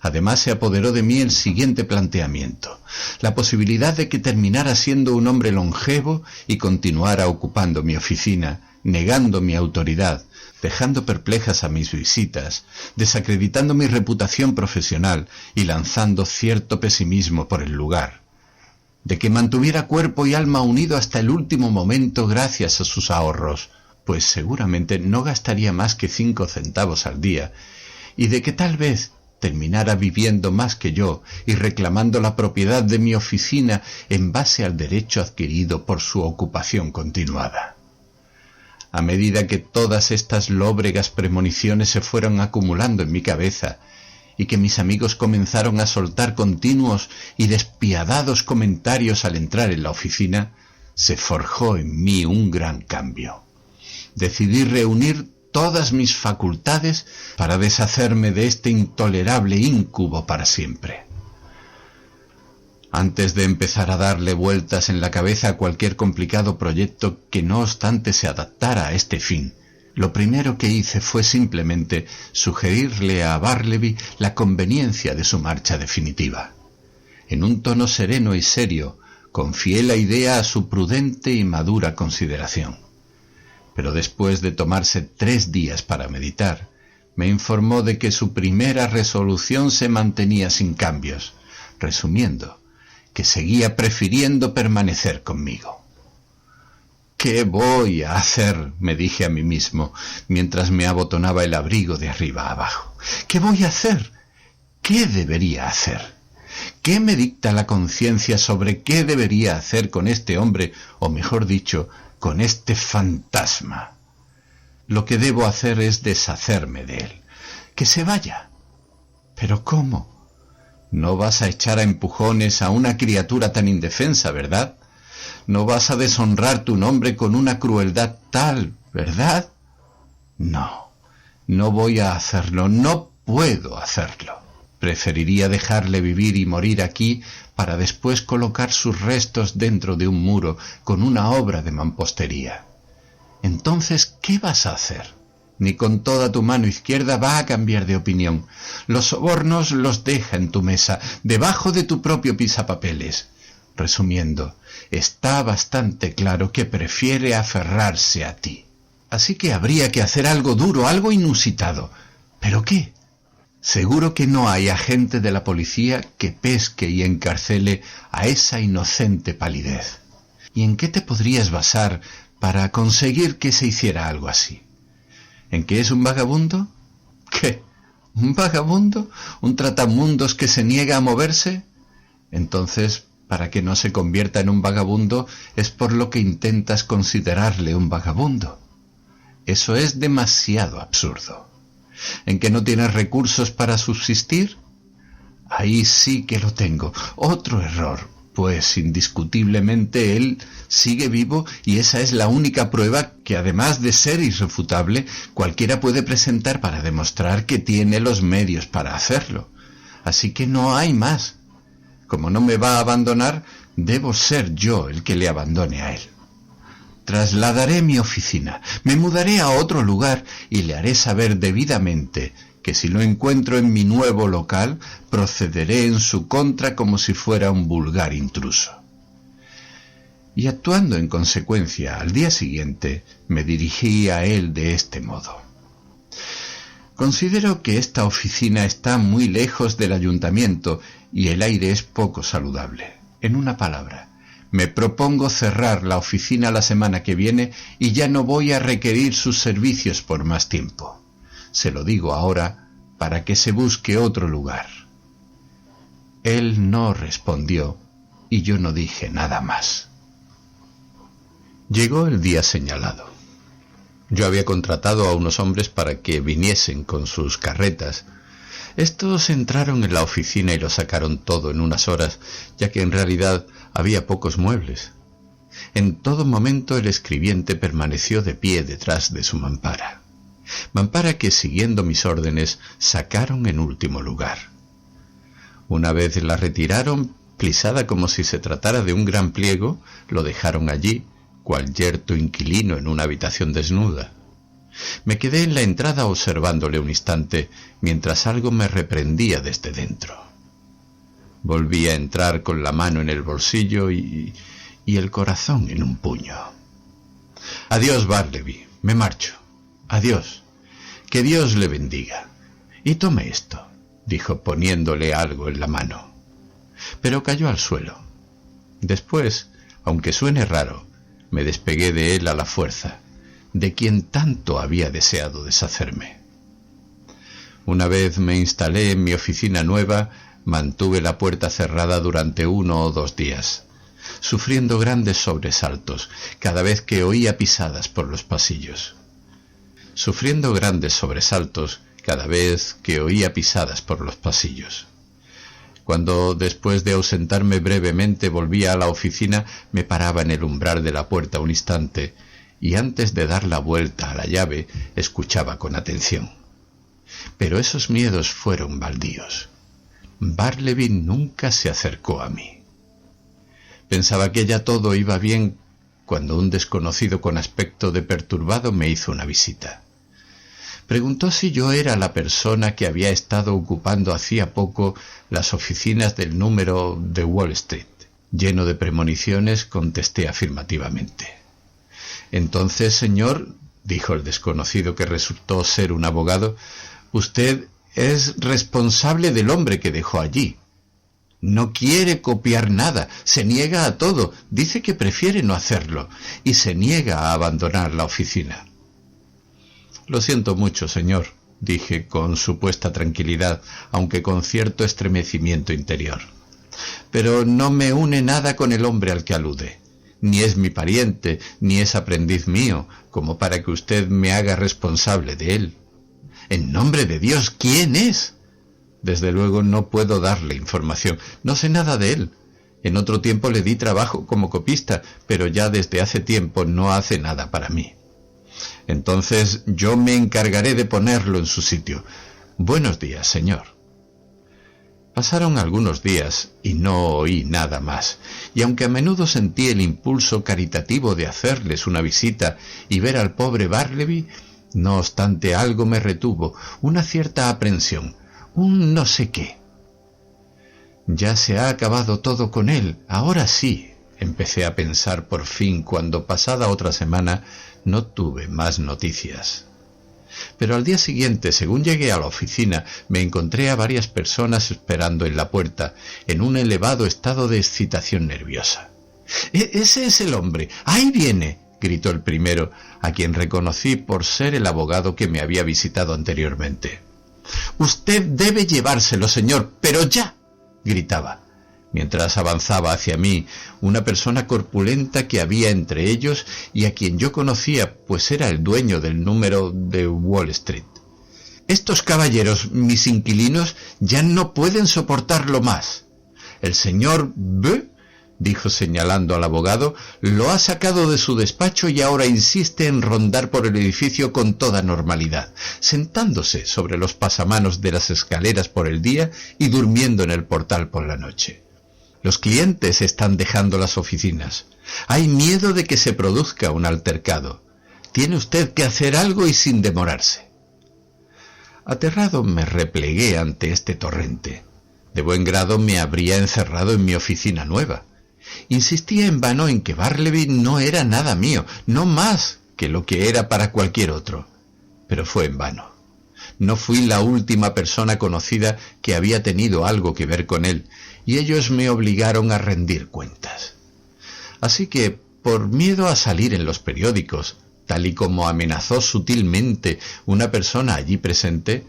Además se apoderó de mí el siguiente planteamiento, la posibilidad de que terminara siendo un hombre longevo y continuara ocupando mi oficina, negando mi autoridad, dejando perplejas a mis visitas, desacreditando mi reputación profesional y lanzando cierto pesimismo por el lugar, de que mantuviera cuerpo y alma unido hasta el último momento gracias a sus ahorros, pues seguramente no gastaría más que 5 centavos al día, y de que tal vez terminara viviendo más que yo y reclamando la propiedad de mi oficina en base al derecho adquirido por su ocupación continuada. A medida que todas estas lóbregas premoniciones se fueron acumulando en mi cabeza y que mis amigos comenzaron a soltar continuos y despiadados comentarios al entrar en la oficina, se forjó en mí un gran cambio. Decidí reunir todas mis facultades para deshacerme de este intolerable íncubo para siempre. Antes de empezar a darle vueltas en la cabeza a cualquier complicado proyecto que no obstante se adaptara a este fin, lo primero que hice fue simplemente sugerirle a Bartleby la conveniencia de su marcha definitiva. En un tono sereno y serio, confié la idea a su prudente y madura consideración. Pero después de tomarse 3 días para meditar, me informó de que su primera resolución se mantenía sin cambios, resumiendo, que seguía prefiriendo permanecer conmigo. «¿Qué voy a hacer?», me dije a mí mismo, mientras me abotonaba el abrigo de arriba a abajo. «¿Qué voy a hacer? ¿Qué debería hacer? ¿Qué me dicta la conciencia sobre qué debería hacer con este hombre, o mejor dicho, con este fantasma? Lo que debo hacer es deshacerme de él. Que se vaya. ¿Pero cómo? No vas a echar a empujones a una criatura tan indefensa, ¿verdad? No vas a deshonrar tu nombre con una crueldad tal, ¿verdad? No, no voy a hacerlo, no puedo hacerlo. Preferiría dejarle vivir y morir aquí para después colocar sus restos dentro de un muro con una obra de mampostería. Entonces, ¿qué vas a hacer? Ni con toda tu mano izquierda va a cambiar de opinión. Los sobornos los deja en tu mesa, debajo de tu propio pisapapeles. Resumiendo, está bastante claro que prefiere aferrarse a ti. Así que habría que hacer algo duro, algo inusitado. ¿Pero qué? Seguro que no hay agente de la policía que pesque y encarcele a esa inocente palidez. ¿Y en qué te podrías basar para conseguir que se hiciera algo así? ¿En que es un vagabundo? ¿Qué? ¿Un vagabundo? ¿Un tratamundos que se niega a moverse? Entonces, para que no se convierta en un vagabundo, es por lo que intentas considerarle un vagabundo. Eso es demasiado absurdo. ¿En que no tienes recursos para subsistir? Ahí sí que lo tengo. Otro error, pues indiscutiblemente él sigue vivo y esa es la única prueba que, además de ser irrefutable, cualquiera puede presentar para demostrar que tiene los medios para hacerlo. Así que no hay más. Como no me va a abandonar, debo ser yo el que le abandone a él. Trasladaré mi oficina, me mudaré a otro lugar y le haré saber debidamente que si lo encuentro en mi nuevo local, procederé en su contra como si fuera un vulgar intruso. Y actuando en consecuencia, al día siguiente me dirigí a él de este modo. Considero que esta oficina está muy lejos del ayuntamiento y el aire es poco saludable. En una palabra, me propongo cerrar la oficina la semana que viene y ya no voy a requerir sus servicios por más tiempo. Se lo digo ahora para que se busque otro lugar. Él no respondió y yo no dije nada más. Llegó el día señalado. Yo había contratado a unos hombres para que viniesen con sus carretas. Estos entraron en la oficina y lo sacaron todo en unas horas, ya que en realidad había pocos muebles. En todo momento el escribiente permaneció de pie detrás de su mampara. Mampara que, siguiendo mis órdenes, sacaron en último lugar. Una vez la retiraron, plisada como si se tratara de un gran pliego, lo dejaron allí, cual yerto inquilino en una habitación desnuda. Me quedé en la entrada observándole un instante, mientras algo me reprendía desde dentro. Volví a entrar con la mano en el bolsillo y el corazón en un puño. «Adiós, Bartleby, me marcho. Adiós. Que Dios le bendiga. Y tome esto», dijo poniéndole algo en la mano. Pero cayó al suelo. Después, aunque suene raro, me despegué de él a la fuerza. de quien tanto había deseado deshacerme. Una vez me instalé en mi oficina nueva, mantuve la puerta cerrada durante 1 o 2 días, sufriendo grandes sobresaltos cada vez que oía pisadas por los pasillos. Sufriendo grandes sobresaltos cada vez que oía pisadas por los pasillos. Cuando, después de ausentarme brevemente, volvía a la oficina, me paraba en el umbral de la puerta un instante y antes de dar la vuelta a la llave, escuchaba con atención. Pero esos miedos fueron baldíos. Bartleby nunca se acercó a mí. Pensaba que ya todo iba bien cuando un desconocido con aspecto de perturbado me hizo una visita. Preguntó si yo era la persona que había estado ocupando hacía poco las oficinas del número de Wall Street. Lleno de premoniciones, contesté afirmativamente. «Entonces, señor», dijo el desconocido, que resultó ser un abogado, «usted es responsable del hombre que dejó allí. No quiere copiar nada, se niega a todo, dice que prefiere no hacerlo, y se niega a abandonar la oficina». «Lo siento mucho, señor», dije con supuesta tranquilidad, aunque con cierto estremecimiento interior. «Pero no me une nada con el hombre al que alude. Ni es mi pariente, ni es aprendiz mío, como para que usted me haga responsable de él». «En nombre de Dios, ¿quién es?». «Desde luego no puedo darle información, no sé nada de él. En otro tiempo le di trabajo como copista, pero ya desde hace tiempo no hace nada para mí». «Entonces yo me encargaré de ponerlo en su sitio. Buenos días, señor». Pasaron algunos días y no oí nada más, y aunque a menudo sentí el impulso caritativo de hacerles una visita y ver al pobre Bartleby, no obstante algo me retuvo, una cierta aprensión, un no sé qué. «Ya se ha acabado todo con él, ahora sí», empecé a pensar por fin cuando, pasada otra semana, no tuve más noticias. Pero al día siguiente, según llegué a la oficina, me encontré a varias personas esperando en la puerta, en un elevado estado de excitación nerviosa. «¡Ese es el hombre! ¡Ahí viene!», gritó el primero, a quien reconocí por ser el abogado que me había visitado anteriormente. «Usted debe llevárselo, señor, pero ya», gritaba, mientras avanzaba hacia mí una persona corpulenta que había entre ellos y a quien yo conocía, pues era el dueño del número de Wall Street. «Estos caballeros, mis inquilinos, ya no pueden soportarlo más. El señor B», dijo señalando al abogado, «lo ha sacado de su despacho y ahora insiste en rondar por el edificio con toda normalidad, sentándose sobre los pasamanos de las escaleras por el día y durmiendo en el portal por la noche. Los clientes están dejando las oficinas. Hay miedo de que se produzca un altercado. Tiene usted que hacer algo y sin demorarse». Aterrado me replegué ante este torrente. De buen grado me habría encerrado en mi oficina nueva. Insistía en vano en que Bartleby no era nada mío, no más que lo que era para cualquier otro. Pero fue en vano. No fui la última persona conocida que había tenido algo que ver con él, y ellos me obligaron a rendir cuentas. Así que, por miedo a salir en los periódicos, tal y como amenazó sutilmente una persona allí presente,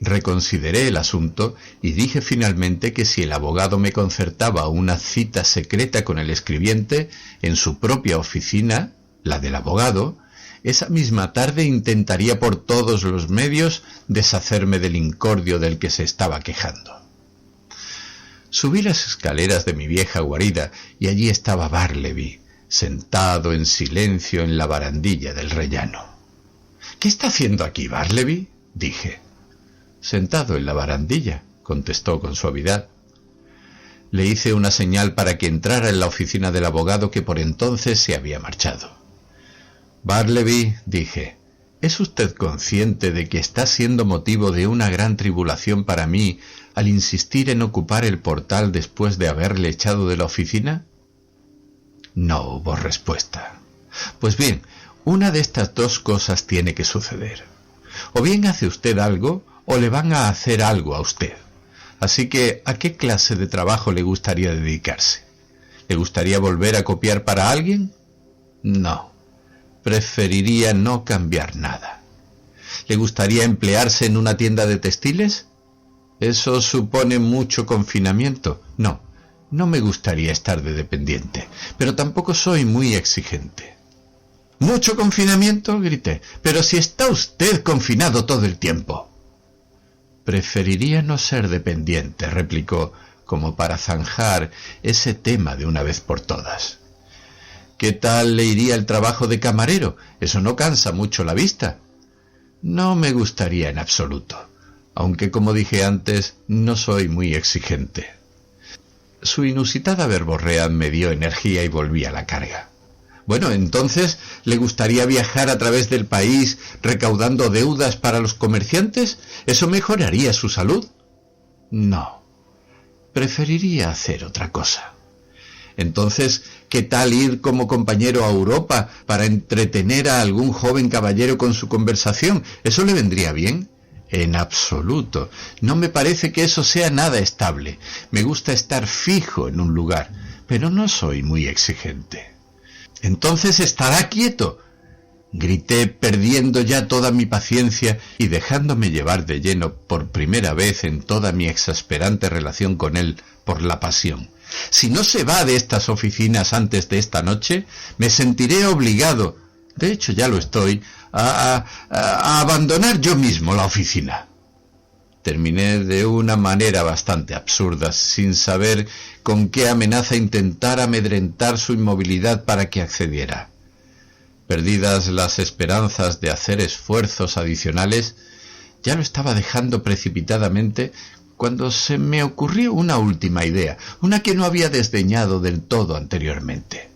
reconsideré el asunto y dije finalmente que si el abogado me concertaba una cita secreta con el escribiente en su propia oficina, la del abogado, esa misma tarde intentaría por todos los medios deshacerme del incordio del que se estaba quejando. Subí las escaleras de mi vieja guarida y allí estaba Bartleby, sentado en silencio en la barandilla del rellano. «¿Qué está haciendo aquí, Bartleby?», dije. «Sentado en la barandilla», contestó con suavidad. Le hice una señal para que entrara en la oficina del abogado, que por entonces se había marchado. «Bartleby», dije, «¿es usted consciente de que está siendo motivo de una gran tribulación para mí al insistir en ocupar el portal después de haberle echado de la oficina?» No hubo respuesta. «Pues bien, una de estas dos cosas tiene que suceder. O bien hace usted algo, o le van a hacer algo a usted. Así que, ¿a qué clase de trabajo le gustaría dedicarse? ¿Le gustaría volver a copiar para alguien? No. preferiría no cambiar nada. ¿Le gustaría emplearse en una tienda de textiles? ¿Eso supone mucho confinamiento? No, no me gustaría estar de dependiente, pero tampoco soy muy exigente. ¿Mucho confinamiento?, grité. «Pero si está usted confinado todo el tiempo». «Preferiría no ser dependiente», replicó, como para zanjar ese tema de una vez por todas. «¿Qué tal le iría el trabajo de camarero? Eso no cansa mucho la vista». «No me gustaría en absoluto, aunque como dije antes, no soy muy exigente». Su inusitada verborrea me dio energía y volví a la carga. «Bueno, entonces, ¿le gustaría viajar a través del país recaudando deudas para los comerciantes? ¿Eso mejoraría su salud?» «No, preferiría hacer otra cosa». «Entonces, ¿qué tal ir como compañero a Europa para entretener a algún joven caballero con su conversación? ¿Eso le vendría bien?» «En absoluto. No me parece que eso sea nada estable. Me gusta estar fijo en un lugar, pero no soy muy exigente». «Entonces estará quieto», grité, perdiendo ya toda mi paciencia y dejándome llevar de lleno por primera vez en toda mi exasperante relación con él por la pasión. «Si no se va de estas oficinas antes de esta noche, me sentiré obligado, de hecho ya lo estoy, a abandonar yo mismo la oficina». Terminé de una manera bastante absurda, sin saber con qué amenaza intentar amedrentar su inmovilidad para que accediera. Perdidas las esperanzas de hacer esfuerzos adicionales, ya lo estaba dejando precipitadamente cuando se me ocurrió una última idea, una que no había desdeñado del todo anteriormente.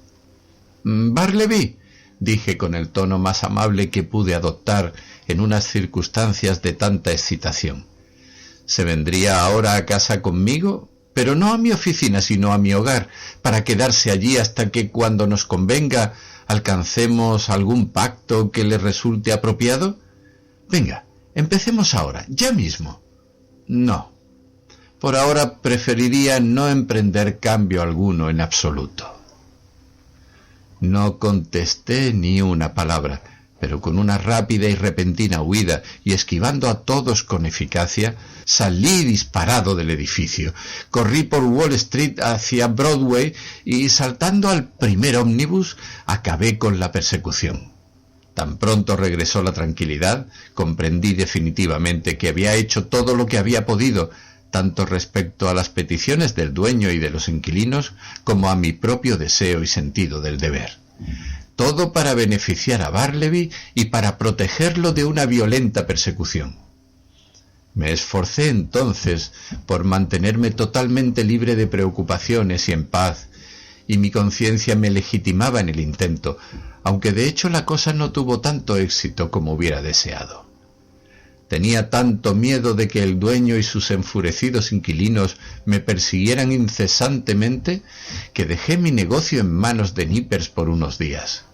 «Bartleby», dije con el tono más amable que pude adoptar en unas circunstancias de tanta excitación, «¿se vendría ahora a casa conmigo? Pero no a mi oficina, sino a mi hogar, para quedarse allí hasta que, cuando nos convenga, alcancemos algún pacto que le resulte apropiado? Venga, empecemos ahora, ya mismo». «No. Por ahora preferiría no emprender cambio alguno en absoluto». No contesté ni una palabra, pero con una rápida y repentina huida y esquivando a todos con eficacia, salí disparado del edificio. Corrí por Wall Street hacia Broadway y, saltando al primer ómnibus, acabé con la persecución. Tan pronto regresó la tranquilidad, comprendí definitivamente que había hecho todo lo que había podido, tanto respecto a las peticiones del dueño y de los inquilinos, como a mi propio deseo y sentido del deber. Todo para beneficiar a Bartleby y para protegerlo de una violenta persecución. Me esforcé entonces por mantenerme totalmente libre de preocupaciones y en paz, y mi conciencia me legitimaba en el intento, aunque de hecho la cosa no tuvo tanto éxito como hubiera deseado. Tenía tanto miedo de que el dueño y sus enfurecidos inquilinos me persiguieran incesantemente que dejé mi negocio en manos de Nippers por unos días.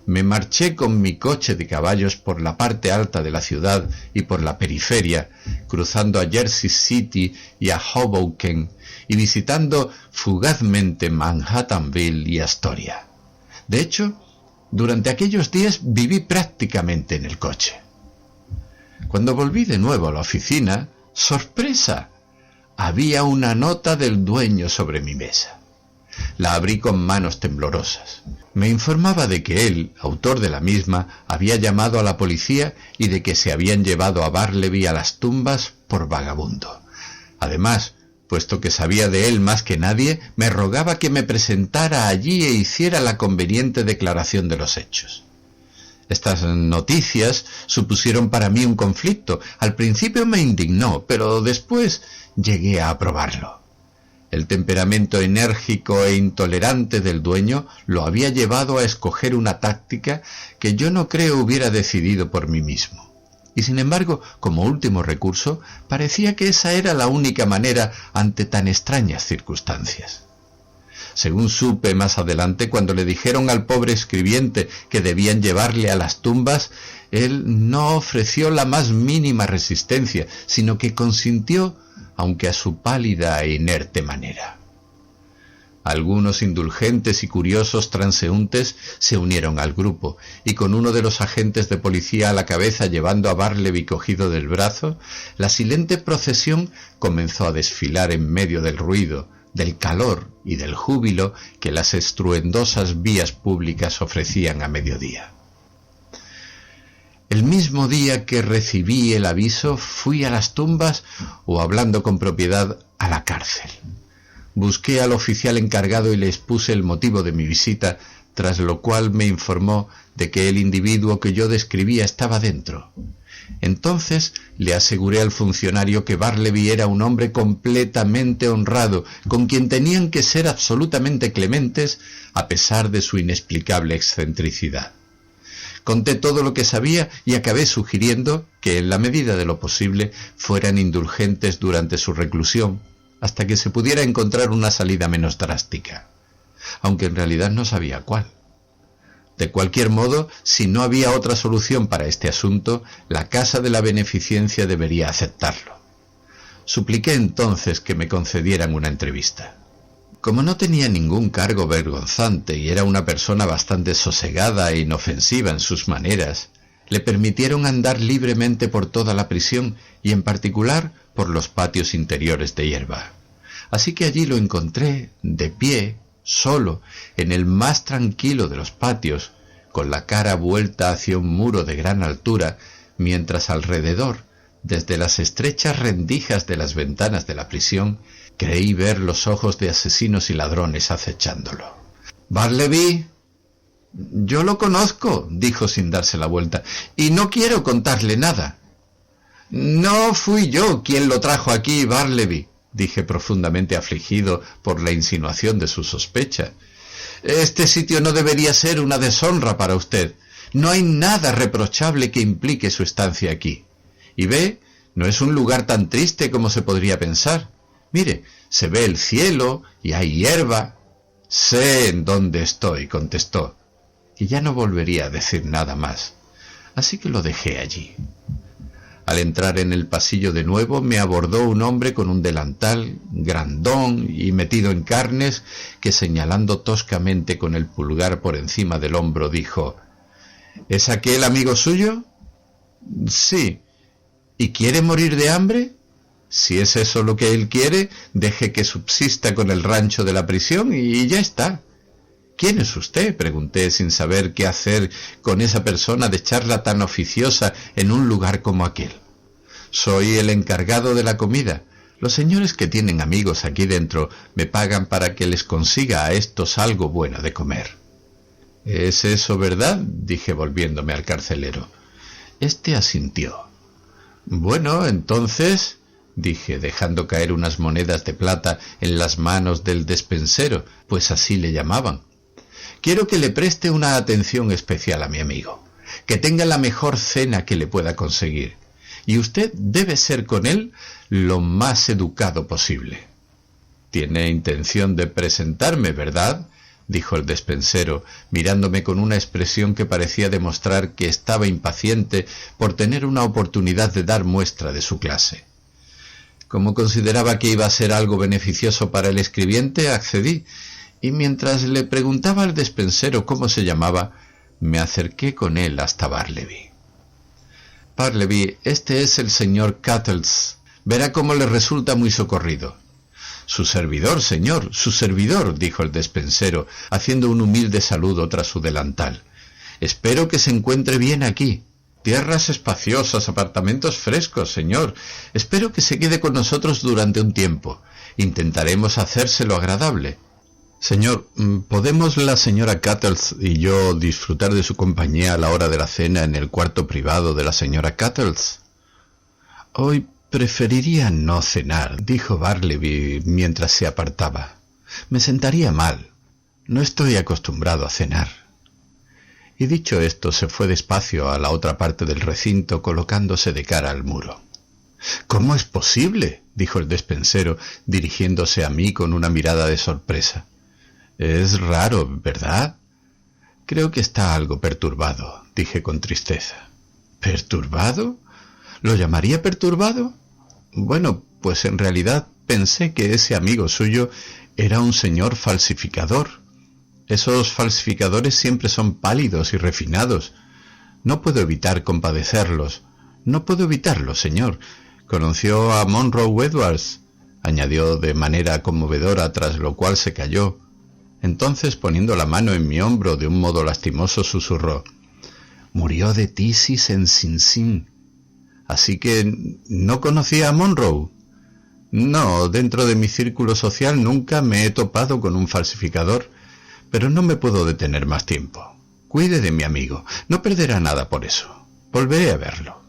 Me marché con mi coche de caballos por la parte alta de la ciudad y por la periferia, cruzando a Jersey City y a Hoboken y visitando fugazmente Manhattanville y Astoria. De hecho, durante aquellos días viví prácticamente en el coche. Cuando volví de nuevo a la oficina, ¡sorpresa!, había una nota del dueño sobre mi mesa. La abrí con manos temblorosas. Me informaba de que él, autor de la misma, había llamado a la policía y de que se habían llevado a Bartleby a las tumbas por vagabundo. Además, puesto que sabía de él más que nadie, me rogaba que me presentara allí e hiciera la conveniente declaración de los hechos. Estas noticias supusieron para mí un conflicto. Al principio me indignó, pero después llegué a aprobarlo. El temperamento enérgico e intolerante del dueño lo había llevado a escoger una táctica que yo no creo hubiera decidido por mí mismo. Y sin embargo, como último recurso, parecía que esa era la única manera ante tan extrañas circunstancias. Según supe más adelante, cuando le dijeron al pobre escribiente que debían llevarle a las tumbas, él no ofreció la más mínima resistencia, sino que consintió, aunque a su pálida e inerte manera. Algunos indulgentes y curiosos transeúntes se unieron al grupo, y con uno de los agentes de policía a la cabeza llevando a Bartleby cogido del brazo, la silente procesión comenzó a desfilar en medio del ruido, del calor y del júbilo que las estruendosas vías públicas ofrecían a mediodía. El mismo día que recibí el aviso, fui a las tumbas o, hablando con propiedad, a la cárcel. Busqué al oficial encargado y le expuse el motivo de mi visita, tras lo cual me informó de que el individuo que yo describía estaba dentro. Entonces le aseguré al funcionario que Bartleby era un hombre completamente honrado, con quien tenían que ser absolutamente clementes a pesar de su inexplicable excentricidad. Conté todo lo que sabía y acabé sugiriendo que, en la medida de lo posible, fueran indulgentes durante su reclusión, hasta que se pudiera encontrar una salida menos drástica, aunque en realidad no sabía cuál. De cualquier modo, si no había otra solución para este asunto, la Casa de la Beneficencia debería aceptarlo. Supliqué entonces que me concedieran una entrevista. Como no tenía ningún cargo vergonzante y era una persona bastante sosegada e inofensiva en sus maneras, le permitieron andar libremente por toda la prisión y en particular por los patios interiores de hierba. Así que allí lo encontré, de pie, solo, en el más tranquilo de los patios, con la cara vuelta hacia un muro de gran altura, mientras alrededor, desde las estrechas rendijas de las ventanas de la prisión, creí ver los ojos de asesinos y ladrones acechándolo. —¿Bartleby? —Yo lo conozco —dijo sin darse la vuelta—, y no quiero contarle nada. —No fui yo quien lo trajo aquí, Bartleby —dije profundamente afligido por la insinuación de su sospecha—. Este sitio no debería ser una deshonra para usted. No hay nada reprochable que implique su estancia aquí. Y ve, no es un lugar tan triste como se podría pensar. Mire, se ve el cielo y hay hierba. Sé en dónde estoy, contestó, y ya no volvería a decir nada más. Así que lo dejé allí. Al entrar en el pasillo de nuevo, me abordó un hombre con un delantal, grandón y metido en carnes, que señalando toscamente con el pulgar por encima del hombro, dijo: —¿Es aquel amigo suyo? —Sí. —¿Y quiere morir de hambre? Si es eso lo que él quiere, deje que subsista con el rancho de la prisión y ya está. —¿Quién es usted? —pregunté, sin saber qué hacer con esa persona de charla tan oficiosa en un lugar como aquel. —Soy el encargado de la comida. Los señores que tienen amigos aquí dentro me pagan para que les consiga a estos algo bueno de comer. —¿Es eso verdad? —dije volviéndome al carcelero. Este asintió. —Bueno, entonces —dije, dejando caer unas monedas de plata en las manos del despensero, pues así le llamaban—, quiero que le preste una atención especial a mi amigo, que tenga la mejor cena que le pueda conseguir, y usted debe ser con él lo más educado posible. —Tiene intención de presentarme, ¿verdad? —dijo el despensero, mirándome con una expresión que parecía demostrar que estaba impaciente por tener una oportunidad de dar muestra de su clase. Como consideraba que iba a ser algo beneficioso para el escribiente, accedí, y mientras le preguntaba al despensero cómo se llamaba, me acerqué con él hasta Bartleby. —Bartleby, este es el señor Cattles. Verá cómo le resulta muy socorrido. —Su servidor, señor, su servidor —dijo el despensero, haciendo un humilde saludo tras su delantal—. Espero que se encuentre bien aquí. Tierras espaciosas, apartamentos frescos, señor. Espero que se quede con nosotros durante un tiempo. Intentaremos hacérselo agradable. —Señor, ¿podemos la señora Cattles y yo disfrutar de su compañía a la hora de la cena en el cuarto privado de la señora Cattles? —Hoy preferiría no cenar —dijo Bartleby mientras se apartaba—. Me sentaría mal. No estoy acostumbrado a cenar. Y dicho esto, se fue despacio a la otra parte del recinto, colocándose de cara al muro. —¿Cómo es posible? —dijo el despensero, dirigiéndose a mí con una mirada de sorpresa. —Es raro, ¿verdad? —Creo que está algo perturbado —dije con tristeza. —¿Perturbado? ¿Lo llamaría perturbado? Bueno, pues en realidad pensé que ese amigo suyo Era un señor falsificador. Esos falsificadores siempre son pálidos y refinados. No puedo evitar compadecerlos. No puedo evitarlo, señor. Conoció a Monroe Edwards, añadió de manera conmovedora, tras lo cual se calló. Entonces, poniendo la mano en mi hombro de un modo lastimoso, susurró: «Murió de tisis en Sing Sing. Así que no conocía a Monroe». «No, dentro de mi círculo social nunca me he topado con un falsificador, pero no me puedo detener más tiempo. Cuide de mi amigo, no perderá nada por eso. Volveré a verlo».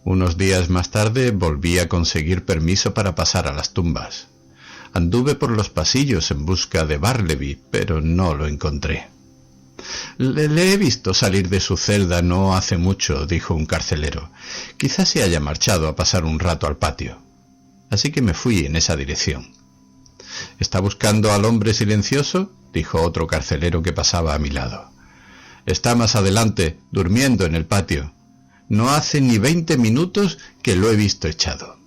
Unos días más tarde volví a conseguir permiso para pasar a las tumbas. Anduve por los pasillos en busca de Bartleby, pero no lo encontré. «Le he visto salir de su celda no hace mucho», dijo un carcelero. «Quizás se haya marchado a pasar un rato al patio». Así que me fui en esa dirección. «¿Está buscando al hombre silencioso?», dijo otro carcelero que pasaba a mi lado. «Está más adelante, durmiendo en el patio. No hace ni 20 minutos que lo he visto echado».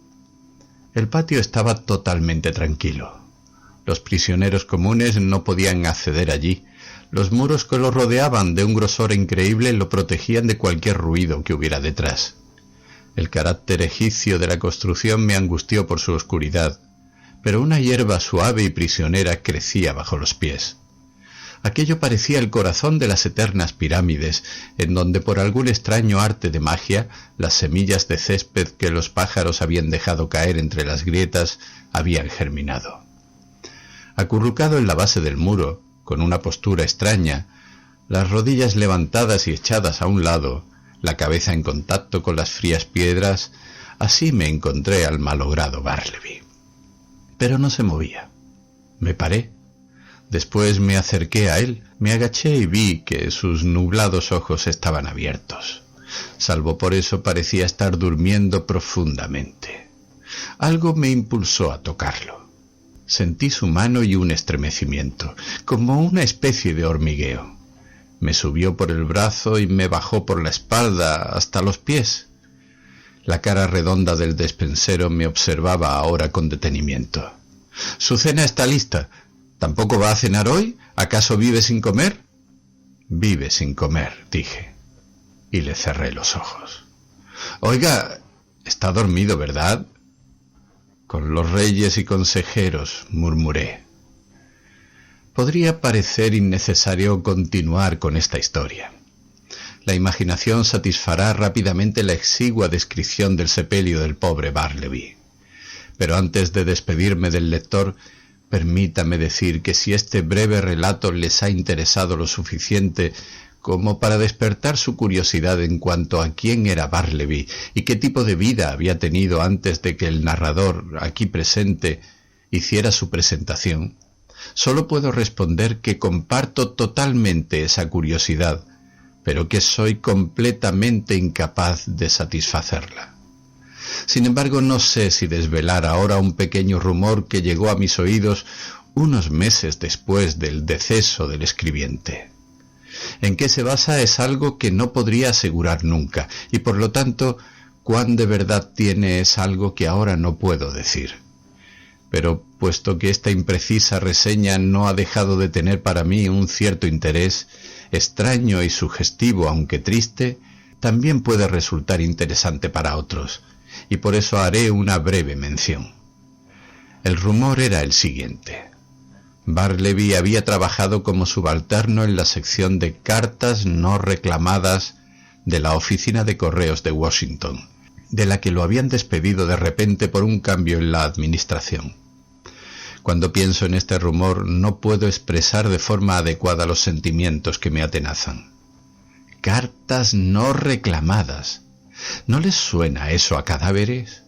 El patio estaba totalmente tranquilo. Los prisioneros comunes no podían acceder allí. Los muros que lo rodeaban, de un grosor increíble, lo protegían de cualquier ruido que hubiera detrás. El carácter egipcio de la construcción me angustió por su oscuridad, pero una hierba suave y prisionera crecía bajo los pies. Aquello parecía el corazón de las eternas pirámides, en donde por algún extraño arte de magia las semillas de césped que los pájaros habían dejado caer entre las grietas habían germinado. Acurrucado en la base del muro, con una postura extraña, las rodillas levantadas y echadas a un lado, la cabeza en contacto con las frías piedras, así me encontré al malogrado Bartleby. Pero no se movía. Me paré. Después me acerqué a él, me agaché y vi que sus nublados ojos estaban abiertos. Salvo por eso parecía estar durmiendo profundamente. Algo me impulsó a tocarlo. Sentí su mano y un estremecimiento, como una especie de hormigueo. Me subió por el brazo y me bajó por la espalda hasta los pies. La cara redonda del despensero me observaba ahora con detenimiento. «Su cena está lista. ¿Tampoco va a cenar hoy? ¿Acaso vive sin comer?» «Vive sin comer», dije, y le cerré los ojos. «Oiga, está dormido, ¿verdad?» «Con los reyes y consejeros», murmuré. Podría parecer innecesario continuar con esta historia. La imaginación satisfará rápidamente la exigua descripción del sepelio del pobre Bartleby. Pero antes de despedirme del lector, permítame decir que si este breve relato les ha interesado lo suficiente como para despertar su curiosidad en cuanto a quién era Bartleby y qué tipo de vida había tenido antes de que el narrador, aquí presente, hiciera su presentación, solo puedo responder que comparto totalmente esa curiosidad, pero que soy completamente incapaz de satisfacerla. Sin embargo, no sé si desvelar ahora un pequeño rumor que llegó a mis oídos unos meses después del deceso del escribiente. En qué se basa es algo que no podría asegurar nunca, y por lo tanto, cuán de verdad tiene es algo que ahora no puedo decir. Pero puesto que esta imprecisa reseña no ha dejado de tener para mí un cierto interés, extraño y sugestivo aunque triste, también puede resultar interesante para otros, y por eso haré una breve mención. El rumor era el siguiente. Bartleby había trabajado como subalterno en la sección de cartas no reclamadas de la oficina de correos de Washington, de la que lo habían despedido de repente por un cambio en la administración. Cuando pienso en este rumor no puedo expresar de forma adecuada los sentimientos que me atenazan. Cartas no reclamadas. ¿No les suena eso a cadáveres?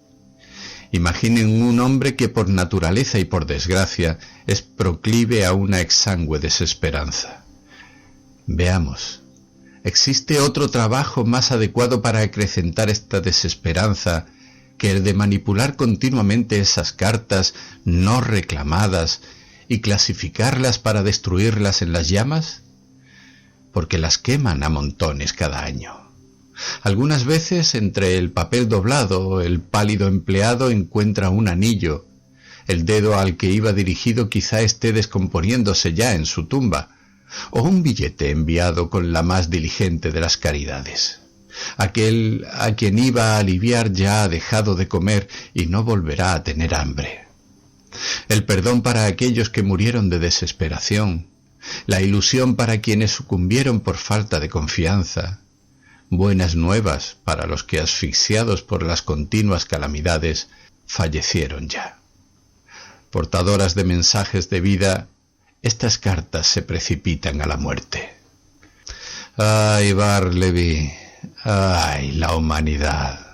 Imaginen un hombre que por naturaleza y por desgracia es proclive a una exangüe desesperanza. Veamos, ¿existe otro trabajo más adecuado para acrecentar esta desesperanza que el de manipular continuamente esas cartas no reclamadas y clasificarlas para destruirlas en las llamas? Porque las queman a montones cada año. Algunas veces entre el papel doblado el pálido empleado encuentra un anillo, El dedo al que iba dirigido quizá esté descomponiéndose ya en su tumba, o un billete enviado con la más diligente de las caridades. Aquel a quien iba a aliviar ya ha dejado de comer y no volverá a tener hambre. El perdón para aquellos que murieron de desesperación, la ilusión para quienes sucumbieron por falta de confianza, buenas nuevas para los que, asfixiados por las continuas calamidades, fallecieron ya. Portadoras de mensajes de vida, estas cartas se precipitan a la muerte. ¡Ay, Bartleby! ¡Ay, la humanidad!